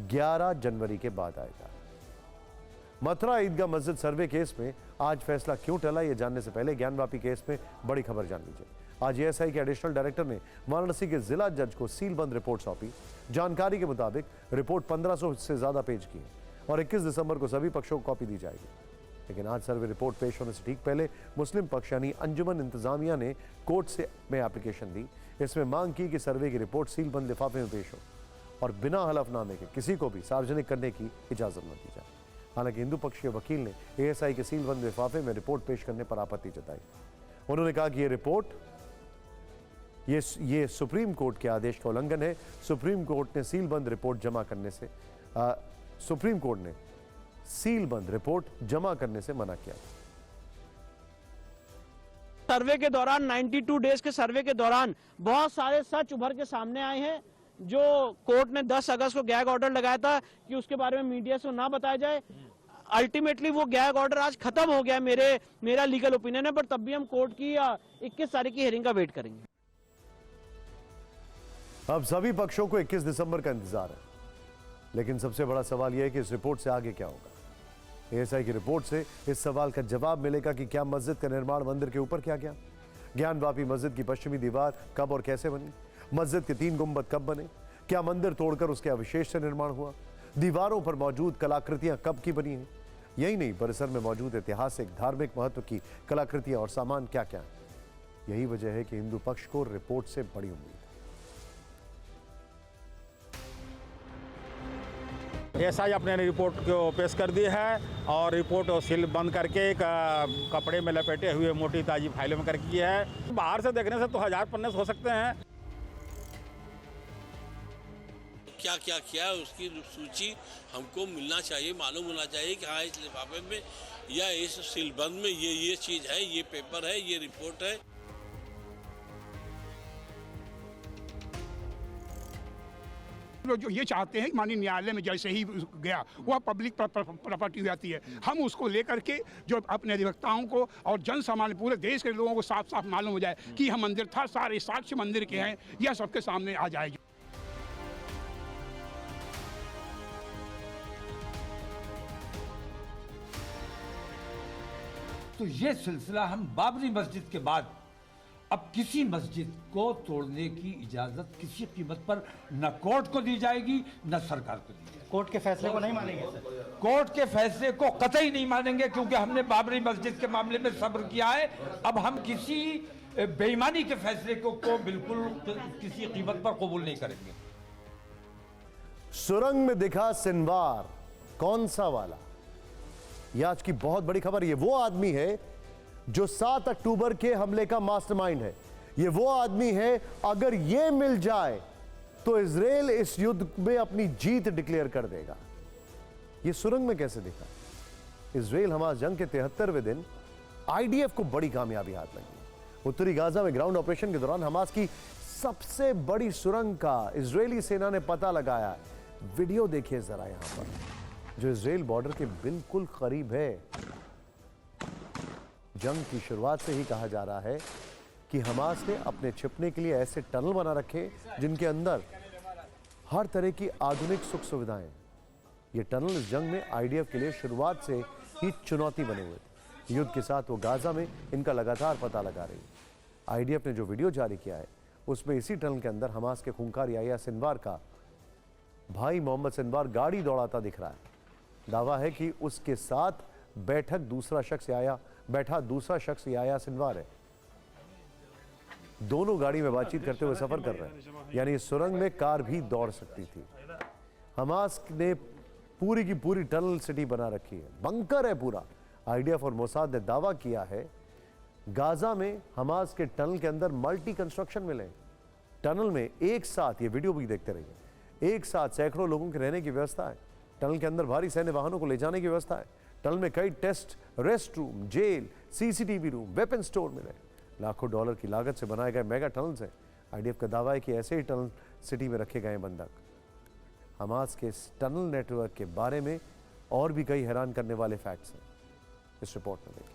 Speaker 1: 11 जनवरी के बाद आएगा। मथुरा ईदगाह मस्जिद सर्वे केस में आज फैसला क्यों टला, यह जानने से पहले ज्ञानव्यापी केस में बड़ी खबर जान लीजिए। आज एएसआई के एडिशनल डायरेक्टर ने वाराणसी के जिला जज को सीलबंद रिपोर्ट सौंपी। जानकारी के मुताबिक रिपोर्ट 1500 से ज्यादा पेज की है और 21 दिसंबर को सभी पक्षों को कॉपी दी जाएगी। लेकिन आज सर्वे रिपोर्ट पेश होने से ठीक पहले मुस्लिम पक्ष यानी अंजुमन इंतजामिया ने कोर्ट में एप्लीकेशन दी। इसमें मांग की कि सर्वे की रिपोर्ट सील बंद लिफाफे में पेश हो और बिना हलफनामे के किसी को भी सार्वजनिक करने की इजाजत न दी जाए। हालांकि हिंदू पक्ष के वकील ने एएसआई के सील बंद लिफाफे में रिपोर्ट पेश करने पर आपत्ति जताई। उन्होंने कहा कि ये रिपोर्ट ये सुप्रीम कोर्ट के आदेश का उल्लंघन है। सुप्रीम कोर्ट ने सील बंद रिपोर्ट जमा करने से मना किया।
Speaker 18: सर्वे के दौरान 92 डेज के सर्वे के दौरान बहुत सारे सच उभर के सामने आए हैं। जो कोर्ट ने 10 अगस्त को गैग ऑर्डर लगाया था कि उसके बारे में मीडिया से ना बताया जाए, अल्टीमेटली वो गैग ऑर्डर आज खत्म हो गया। मेरा लीगल ओपिनियन है, पर तब भी हम कोर्ट की 21 तारीख की हियरिंग का वेट करेंगे।
Speaker 1: अब सभी पक्षों को 21 दिसंबर का इंतजार है, लेकिन सबसे बड़ा सवाल यह है कि इस रिपोर्ट से आगे क्या होगा। एएसआई की रिपोर्ट से इस सवाल का जवाब मिलेगा कि क्या मस्जिद का निर्माण मंदिर के ऊपर किया गया, ज्ञानवापी मस्जिद की पश्चिमी दीवार कब और कैसे बनी, मस्जिद के 3 गुंबद कब बने, क्या मंदिर तोड़कर उसके अवशेष से निर्माण हुआ, दीवारों पर मौजूद कलाकृतियां कब की बनी हैं। यही नहीं, परिसर में मौजूद ऐतिहासिक धार्मिक महत्व की कलाकृतियां और सामान क्या क्या है। यही वजह है कि हिंदू पक्ष को रिपोर्ट से बड़ी उम्मीद है।
Speaker 19: एएसआई अपने रिपोर्ट को पेश कर दी है और रिपोर्ट सील बंद करके एक कपड़े में लपेटे हुए मोटी ताजी फाइलों में करके किया है। बाहर से देखने से तो 1000 पन्ने हो सकते हैं।
Speaker 8: क्या क्या किया है उसकी सूची हमको मिलना चाहिए, मालूम होना चाहिए कि हाँ इस लिफाफे में या इस सीलबंद में ये चीज़ है, ये पेपर है, ये रिपोर्ट है।
Speaker 4: लोग जो ये चाहते हैं माननीय न्यायालय में जैसे ही गया वह पब्लिक प्रॉपर्टी हो जाती है, हम उसको लेकर के जो अपने अधिवक्ताओं को और जन सामान्य पूरे देश के लोगों को साफ साफ मालूम हो जाए कि यह मंदिर था, सारे साक्ष्य मंदिर के हैं, यह सबके सामने आ जाएगी।
Speaker 20: तो ये सिलसिला हम बाबरी मस्जिद के बाद अब किसी मस्जिद को तोड़ने की इजाजत किसी कीमत पर न कोर्ट को दी जाएगी न सरकार को दी जाएगी।
Speaker 21: कोर्ट के फैसले को नहीं मानेंगे सर?
Speaker 20: कोर्ट के फैसले को कतई नहीं मानेंगे, क्योंकि हमने बाबरी मस्जिद के मामले में सब्र किया है। अब हम किसी बेईमानी के फैसले को बिल्कुल किसी कीमत पर कबूल नहीं करेंगे।
Speaker 1: सुरंग में दिखा सिनवार, कौन सा वाला? यह आज की बहुत बड़ी खबर। ये वो आदमी है जो 7 अक्टूबर के हमले का मास्टरमाइंड है। ये वो आदमी है, अगर ये मिल जाए तो इजराइल इस युद्ध में अपनी जीत डिक्लेयर कर देगा। ये सुरंग में कैसे दिखा? इजराइल हमास जंग के 73वें दिन आईडीएफ को बड़ी कामयाबी हाथ लगी। उत्तरी गाजा में ग्राउंड ऑपरेशन के दौरान हमास की सबसे बड़ी सुरंग का इजरायली सेना ने पता लगाया। वीडियो देखिए जरा यहां पर, जो इजराइल बॉर्डर के बिल्कुल करीब है। जंग की शुरुआत से ही कहा जा रहा है कि हमास ने अपने छिपने के लिए ऐसे टनल बना रखे जिनके अंदर हर तरह की आधुनिक सुख सुविधाएं। ये टनल इस जंग में आईडीएफ के लिए शुरुआत से ही चुनौती बने हुए थे। युद्ध के साथ वो गाजा में इनका लगातार पता लगा रही है। आईडीएफ ने जो वीडियो जारी किया है उसमें इसी टनल के अंदर हमास के खूंखार याह्या सिनवार का भाई मोहम्मद सिनवार गाड़ी दौड़ाता दिख रहा है। दावा है कि उसके साथ बैठा दूसरा शख्स याह्या सिनवार है। दोनों गाड़ी में बातचीत करते हुए सफर कर रहे हैं, यानी इस सुरंग में कार भी दौड़ सकती थी। हमास ने पूरी की पूरी टनल सिटी बना रखी है, बंकर है पूरा। आईडीएफ और मोसाद ने दावा किया है गाजा में हमास के टनल के अंदर मल्टी कंस्ट्रक्शन मिले। टनल में एक साथ, ये वीडियो भी देखते रहिए, एक साथ सैकड़ों लोगों के रहने की व्यवस्था है। टनल के अंदर भारी सैन्य वाहनों को ले जाने की व्यवस्था है। टनल में कई test, restroom, jail, CCTV room, weapon store मिले। लाखों डॉलर की लागत से बनाए गए मेगा टनल्स हैं। आईडीएफ का दावा है कि ऐसे ही टनल सिटी में रखे गए बंधक। हमास के इस टनल नेटवर्क के बारे में और भी कई हैरान करने वाले फैक्ट्स हैं, इस रिपोर्ट में देखिए।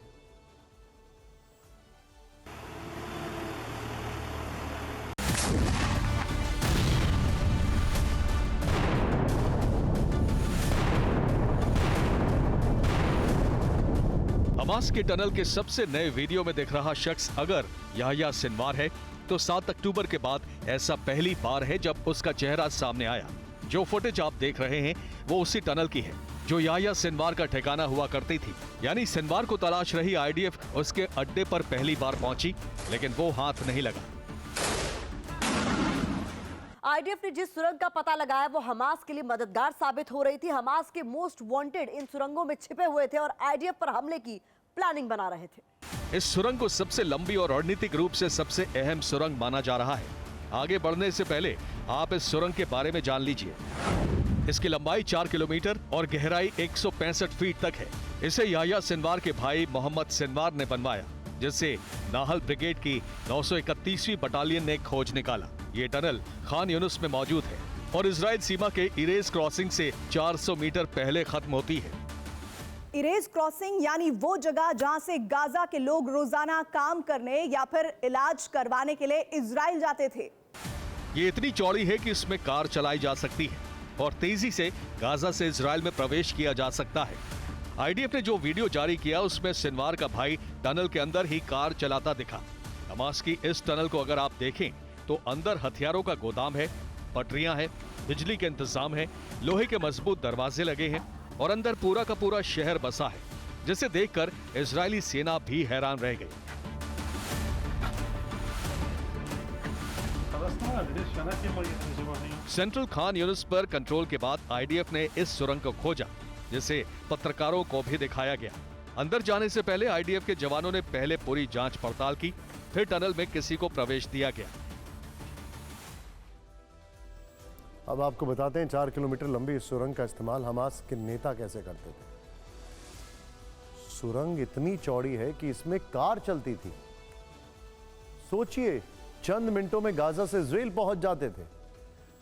Speaker 2: हमास के टनल के सबसे नए वीडियो में दिख रहा शख्स अगर याह्या सिनवार है तो 7 अक्टूबर के बाद ऐसा पहली बार है जब उसका चेहरा सामने आया। जो फुटेज आप देख रहे हैं वो उसी टनल की है जो याह्या सिनवार का ठिकाना हुआ करती थी। यानी सिनवार को तलाश रही आईडीएफ उसके अड्डे पर पहली बार पहुंची, लेकिन वो हाथ नहीं लगा।
Speaker 21: आईडीएफ ने जिस सुरंग का पता लगाया वो हमास के लिए मददगार साबित हो रही थी। हमास के मोस्ट वांटेड इन सुरंगों में छिपे हुए थे और आईडीएफ पर हमले की प्लानिंग बना रहे थे।
Speaker 2: इस सुरंग को सबसे लंबी और रणनीतिक रूप से सबसे अहम सुरंग माना जा रहा है। आगे बढ़ने से पहले आप इस सुरंग के बारे में जान लीजिए। इसकी लंबाई 4 किलोमीटर और गहराई 165 फीट तक है। इसे याह्या सिनवार के भाई मोहम्मद सिनवार ने बनवाया, जिससे नाहल ब्रिगेड की 931वीं बटालियन ने खोज निकाला। ये टनल खान यूनुस में मौजूद है और इजराइल सीमा के इरेज क्रॉसिंग से 400 मीटर पहले खत्म होती है।
Speaker 21: इरेज क्रॉसिंग यानी वो जगह जहां से गाजा के लोग रोजाना काम करने या फिर इलाज करवाने के लिए इजराइल जाते थे।
Speaker 2: ये इतनी चौड़ी है कि इसमें कार चलाई जा सकती है और तेजी से गाजा से इजराइल में प्रवेश किया जा सकता है। आईडीएफ ने जो वीडियो जारी किया उसमें सिनवार का भाई टनल के अंदर ही कार चलाता दिखा। हमास की इस टनल को अगर आप देखें तो अंदर हथियारों का गोदाम है, पटरियां हैं, बिजली के इंतजाम है, लोहे के मजबूत दरवाजे लगे हैं और अंदर पूरा का पूरा शहर बसा है, जिसे देखकर इजरायली सेना भी हैरान रह गई। सेंट्रल खान यूनिस पर कंट्रोल के बाद आईडीएफ ने इस सुरंग को खोजा, जिसे पत्रकारों को भी दिखाया गया। अंदर जाने से पहले आईडीएफ के जवानों ने पहले पूरी जांच पड़ताल की, फिर टनल में किसी को प्रवेश दिया गया।
Speaker 1: अब आपको बताते हैं 4 किलोमीटर लंबी इस सुरंग का इस्तेमाल हमास के नेता कैसे करते थे। सुरंग इतनी चौड़ी है कि इसमें कार चलती थी। सोचिए, चंद मिनटों में गाजा से इजराइल पहुंच जाते थे।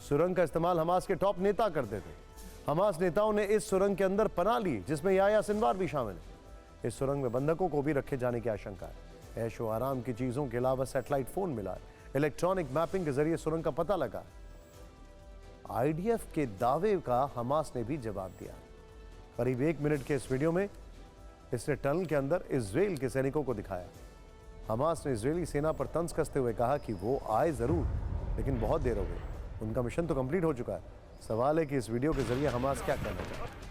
Speaker 1: सुरंग का इस्तेमाल हमास के टॉप नेता करते थे। हमास नेताओं ने इस सुरंग के अंदर पनाह ली, जिसमें याह्या सिनवार भी शामिल है। इस सुरंग में बंधकों को भी रखे जाने की आशंका है। ऐशो आराम की चीजों के अलावा सैटेलाइट फोन मिला है। इलेक्ट्रॉनिक मैपिंग के जरिए सुरंग का पता लगा। आईडीएफ के दावे का हमास ने भी जवाब दिया। करीब 1 मिनट के इस वीडियो में इसने टनल के अंदर इजराइल के सैनिकों को दिखाया। हमास ने इजरायली सेना पर तंज कसते हुए कहा कि वो आए जरूर, लेकिन बहुत देर हो गई। उनका मिशन तो कंप्लीट हो चुका है। सवाल है कि इस वीडियो के जरिए हमास क्या करना चाहता है।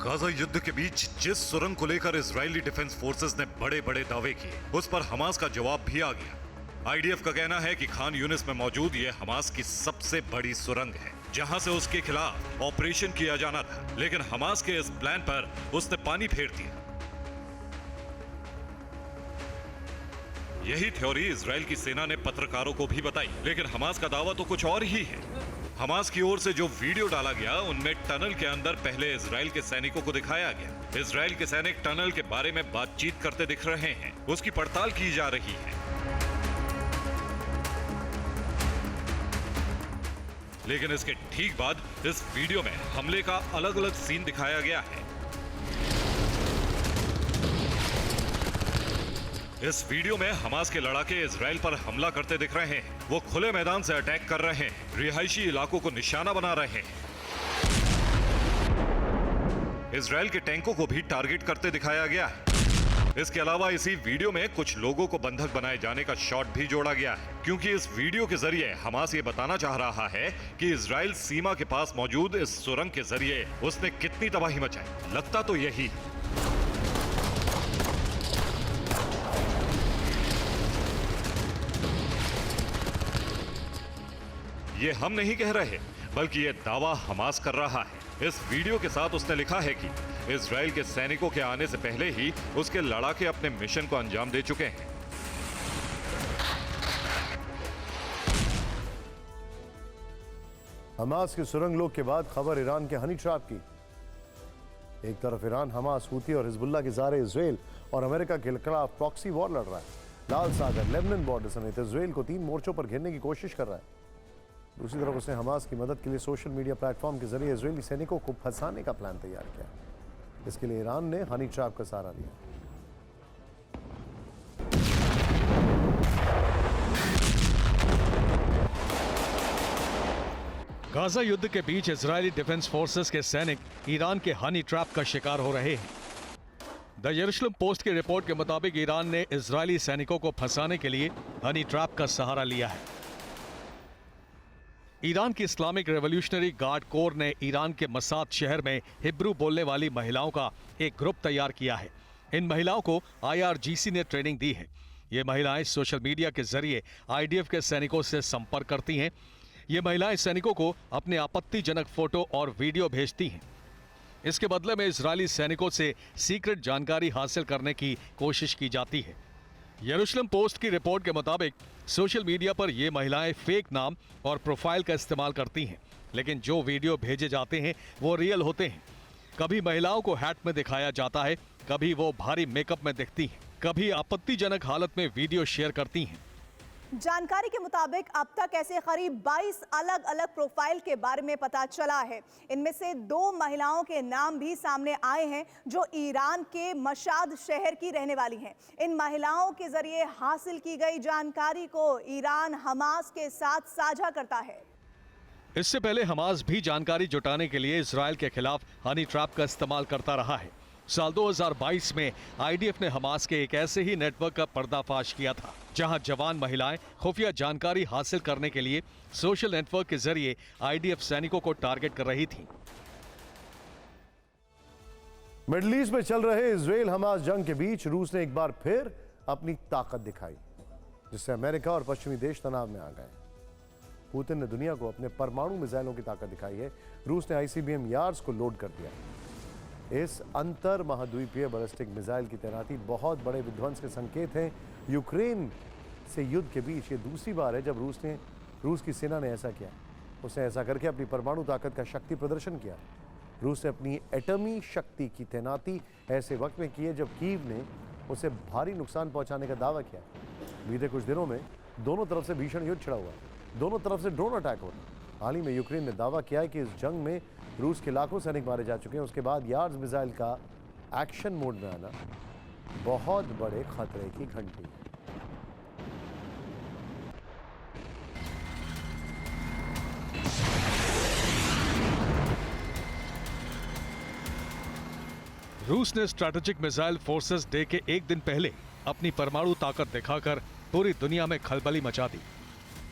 Speaker 22: गाजा युद्ध के बीच जिस सुरंग को लेकर इजरायली डिफेंस फोर्सेस ने बड़े बड़े दावे किए, उस पर हमास का जवाब भी आ गया। आईडीएफ का कहना है कि खान यूनिस में मौजूद ये हमास की सबसे बड़ी सुरंग है, जहां से उसके खिलाफ ऑपरेशन किया जाना था, लेकिन हमास के इस प्लान पर उसने पानी फेर दिया। यही थ्योरी इजराइल की सेना ने पत्रकारों को भी बताई, लेकिन हमास का दावा तो कुछ और ही है। हमास की ओर से जो वीडियो डाला गया उनमें टनल के अंदर पहले इजराइल के सैनिकों को दिखाया गया। इजराइल के सैनिक टनल के बारे में बातचीत करते दिख रहे हैं, उसकी पड़ताल की जा रही है। लेकिन इसके ठीक बाद इस वीडियो में हमले का अलग अलग सीन दिखाया गया है। इस वीडियो में हमास के लड़ाके इजराइल पर हमला करते दिख रहे हैं। वो खुले मैदान से अटैक कर रहे हैं, रिहायशी इलाकों को निशाना बना रहे हैं। इजराइल के टैंकों को भी टारगेट करते दिखाया गया है। इसके अलावा इसी वीडियो में कुछ लोगों को बंधक बनाए जाने का शॉट भी जोड़ा गया है, क्योंकि इस वीडियो के जरिए हमास ये बताना चाह रहा है कि इजराइल सीमा के पास मौजूद इस सुरंग के जरिए उसने कितनी तबाही मचाई। लगता तो यही है। ये हम नहीं कह रहे, बल्कि ये दावा हमास कर रहा है। इस वीडियो के साथ उसने लिखा है कि इजराइल के सैनिकों के आने से पहले ही उसके लड़ाके अपने मिशन को अंजाम दे चुके हैं।
Speaker 1: हमास की सुरंग लोग के बाद खबर ईरान के हनी ट्रैप की। एक तरफ ईरान हमास, हूती और हिजबुल्लाह के सहारे इजराइल और अमेरिका के खिलाफ प्रॉक्सी वॉर लड़ रहा है। लाल सागर, लेबनान बॉर्डर समेत इजराइल को 3 मोर्चों पर घेरने की कोशिश कर रहा है। दूसरी तरफ उसने हमास की मदद के लिए सोशल मीडिया प्लेटफॉर्म के जरिए इजरायली सैनिकों को फंसाने का प्लान तैयार किया। इसके लिए ईरान ने हनी ट्रैप का सहारा लिया।
Speaker 2: गाजा युद्ध के बीच इजरायली डिफेंस फोर्सेस के सैनिक ईरान के हनी ट्रैप का शिकार हो रहे हैं। द यरूशलेम पोस्ट की रिपोर्ट के मुताबिक ईरान ने इजरायली सैनिकों को फंसाने के लिए हनी ट्रैप का सहारा लिया है। ईरान की इस्लामिक रेवोल्यूशनरी गार्ड कोर ने ईरान के मसाद शहर में हिब्रू बोलने वाली महिलाओं का एक ग्रुप तैयार किया है। इन महिलाओं को IRGC ने ट्रेनिंग दी है। ये महिलाएं सोशल मीडिया के जरिए IDF के सैनिकों से संपर्क करती हैं। ये महिलाएं सैनिकों को अपने आपत्तिजनक फोटो और वीडियो भेजती हैं। इसके बदले में इजरायली सैनिकों से सीक्रेट जानकारी हासिल करने की कोशिश की जाती है। यरूशलेम पोस्ट की रिपोर्ट के मुताबिक सोशल मीडिया पर ये महिलाएं फेक नाम और प्रोफाइल का इस्तेमाल करती हैं, लेकिन जो वीडियो भेजे जाते हैं वो रियल होते हैं। कभी महिलाओं को हैट में दिखाया जाता है, कभी वो भारी मेकअप में दिखती हैं, कभी आपत्तिजनक हालत में वीडियो शेयर करती हैं।
Speaker 5: जानकारी के मुताबिक अब तक ऐसे करीब 22 अलग अलग प्रोफाइल के बारे में पता चला है। इनमें से 2 महिलाओं के नाम भी सामने आए हैं जो ईरान के मशाद शहर की रहने वाली हैं। इन महिलाओं के जरिए हासिल की गई जानकारी को ईरान हमास के साथ साझा करता है।
Speaker 2: इससे पहले हमास भी जानकारी जुटाने के लिए इजरायल के खिलाफ हनी ट्रैप का इस्तेमाल करता रहा है। साल 2022 में IDF ने हमास के एक ऐसे ही नेटवर्क का पर्दाफाश किया था, जहां जवान महिलाएं खुफिया जानकारी हासिल करने के लिए सोशल नेटवर्क के जरिए IDF सैनिकों को टारगेट कर रही थीं।
Speaker 1: मिडिल ईस्ट में चल रहे इजराइल हमास जंग के बीच रूस ने एक बार फिर अपनी ताकत दिखाई, जिससे अमेरिका और पश्चिमी देश तनाव में आ गए। पुतिन ने दुनिया को अपने परमाणु मिसाइलों की ताकत दिखाई है। रूस ने ICBM यार्स को लोड कर दिया। इस अंतर महाद्वीपीय बैलिस्टिक मिसाइल की तैनाती बहुत बड़े विध्वंस के संकेत हैं। यूक्रेन से युद्ध के बीच ये दूसरी बार है जब रूस की सेना ने ऐसा किया। उसने ऐसा करके अपनी परमाणु ताकत का शक्ति प्रदर्शन किया। रूस ने अपनी एटमी शक्ति की तैनाती ऐसे वक्त में की है जब कीव ने उसे भारी नुकसान पहुंचाने का दावा किया। बीते कुछ दिनों में दोनों तरफ से भीषण युद्ध छिड़ा हुआ है। दोनों तरफ से ड्रोन अटैक हो रहे हैं। हाल ही में यूक्रेन ने दावा किया है कि इस जंग में रूस के लाखों सैनिक मारे जा चुके हैं। उसके बाद यार्ड्स मिसाइल का एक्शन मोड में आना बहुत बड़े खतरे की घंटी है।
Speaker 2: रूस ने स्ट्रैटेजिक मिसाइल फोर्सेस डे के एक दिन पहले अपनी परमाणु ताकत दिखाकर पूरी दुनिया में खलबली मचा दी।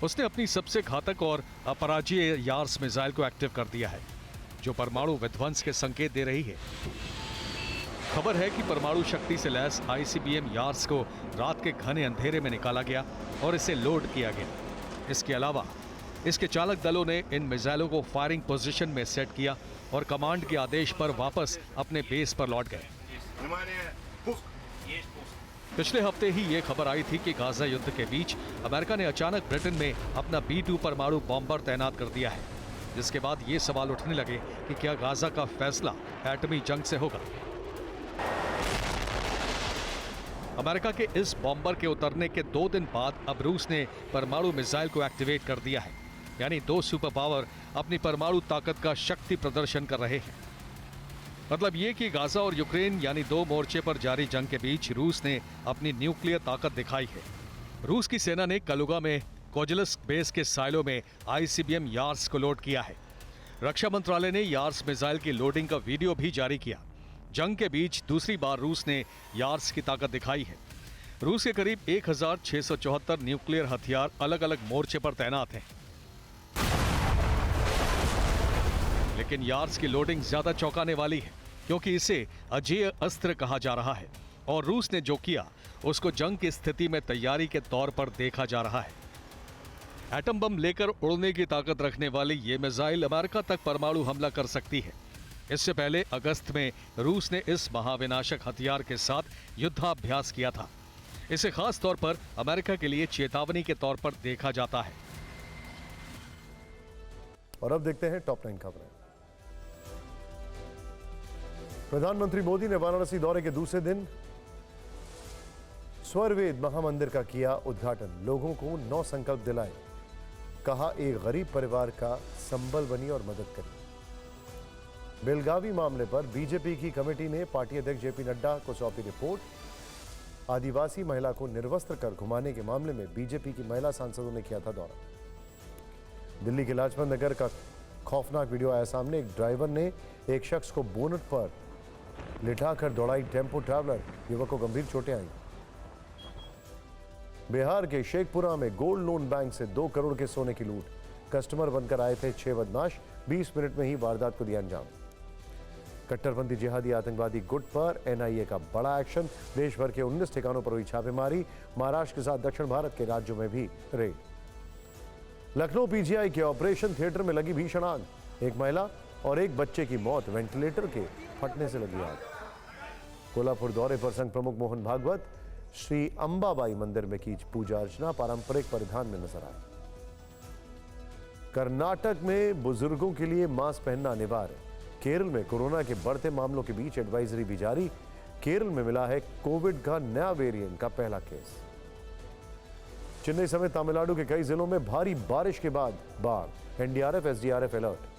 Speaker 2: उसने अपनी सबसे घातक और अपराजय यार्स मिसाइल को एक्टिव कर दिया है, जो परमाणु विध्वंस के संकेत दे रही है। खबर है कि परमाणु शक्ति से लैस ICBM यार्स को रात के घने अंधेरे में निकाला गया और इसे लोड किया गया। इसके अलावा इसके चालक दलों ने इन मिसाइलों को फायरिंग पोजीशन में सेट किया और कमांड के आदेश पर वापस अपने बेस पर लौट गए। पिछले हफ्ते ही ये खबर आई थी कि गाजा युद्ध के बीच अमेरिका ने अचानक ब्रिटेन में अपना B-2 परमाणु बॉम्बर तैनात कर दिया है, जिसके बाद ये सवाल उठने लगे कि क्या गाजा का फैसला एटमी जंग से होगा। अमेरिका के इस बॉम्बर के उतरने के 2 दिन बाद अब रूस ने परमाणु मिसाइल को एक्टिवेट कर दिया है, यानी 2 सुपर पावर अपनी परमाणु ताकत का शक्ति प्रदर्शन कर रहे हैं। मतलब ये कि गाजा और यूक्रेन यानी 2 मोर्चे पर जारी जंग के बीच रूस ने अपनी न्यूक्लियर ताकत दिखाई है। रूस की सेना ने कलुगा में कोजलस बेस के साइलो में ICBM यार्स को लोड किया है। रक्षा मंत्रालय ने यार्स मिसाइल की लोडिंग का वीडियो भी जारी किया। जंग के बीच दूसरी बार रूस ने यार्स की ताकत दिखाई है। रूस के करीब 1674 न्यूक्लियर हथियार अलग अलग मोर्चे पर तैनात हैं। लेकिन यार्स की लोडिंग ज्यादा चौंकाने वाली है, क्योंकि इसे अजेय अस्त्र कहा जा रहा है और रूस ने जो किया उसको जंग की स्थिति में तैयारी के तौर पर देखा जा रहा है। एटम बम लेकर उड़ने की ताकत रखने वाली ये मिसाइल अमेरिका तक परमाणु हमला कर सकती है। इससे पहले अगस्त में रूस ने इस महाविनाशक हथियार के साथ युद्धाभ्यास किया था। इसे खास तौर पर अमेरिका के लिए चेतावनी के तौर पर देखा जाता है।
Speaker 1: और अब देखते हैं टॉप 9 खबरें। प्रधानमंत्री मोदी ने वाराणसी दौरे के दूसरे दिन स्वरवेद महामंदिर का किया उद्घाटन। लोगों को 9 संकल्प दिलाए। कहा एक गरीब परिवार का संबल बनी और मदद करी। बेलगावी मामले पर बीजेपी की कमेटी ने पार्टी अध्यक्ष जेपी नड्डा को सौंपी रिपोर्ट। आदिवासी महिला को निर्वस्त्र कर घुमाने के मामले में बीजेपी की महिला सांसदों ने किया था दौरा। दिल्ली के लाजपत नगर का खौफनाक वीडियो आया सामने। एक ड्राइवर ने एक शख्स को बोनट पर लिटाकर दौड़ाई टेम्पो ट्रैवलर। युवक को गंभीर चोटें आई। बिहार के शेखपुरा में गोल्ड लोन बैंक से 2 करोड़ के सोने की लूट। कस्टमर बनकर आए थे 6 बदमाश, 20 मिनट में ही वारदात को दिया अंजाम। कट्टरपंथी जिहादी आतंकवादी गुट पर एनआईए का बड़ा एक्शन, देश भर के 19 ठिकानों पर हुई छापेमारी, महाराष्ट्र के साथ दक्षिण भारत के राज्यों में भी रेड। लखनऊ पीजीआई के ऑपरेशन थिएटर में लगी भीषण आग, एक महिला और एक बच्चे की मौत, वेंटिलेटर के फटने से लगी आग। कोल्हापुर दौरे पर संघ प्रमुख मोहन भागवत श्री अंबाबाई मंदिर में की पूजा अर्चना, पारंपरिक परिधान में नजर आए। कर्नाटक में बुजुर्गों के लिए मास्क पहनना अनिवार्य, केरल में कोरोना के बढ़ते मामलों के बीच एडवाइजरी भी जारी, केरल में मिला है कोविड का नया वेरिएंट का पहला केस। चेन्नई समेत तमिलनाडु के कई जिलों में भारी बारिश के बाद बाढ़, एनडीआरएफ एसडीआरएफ अलर्ट।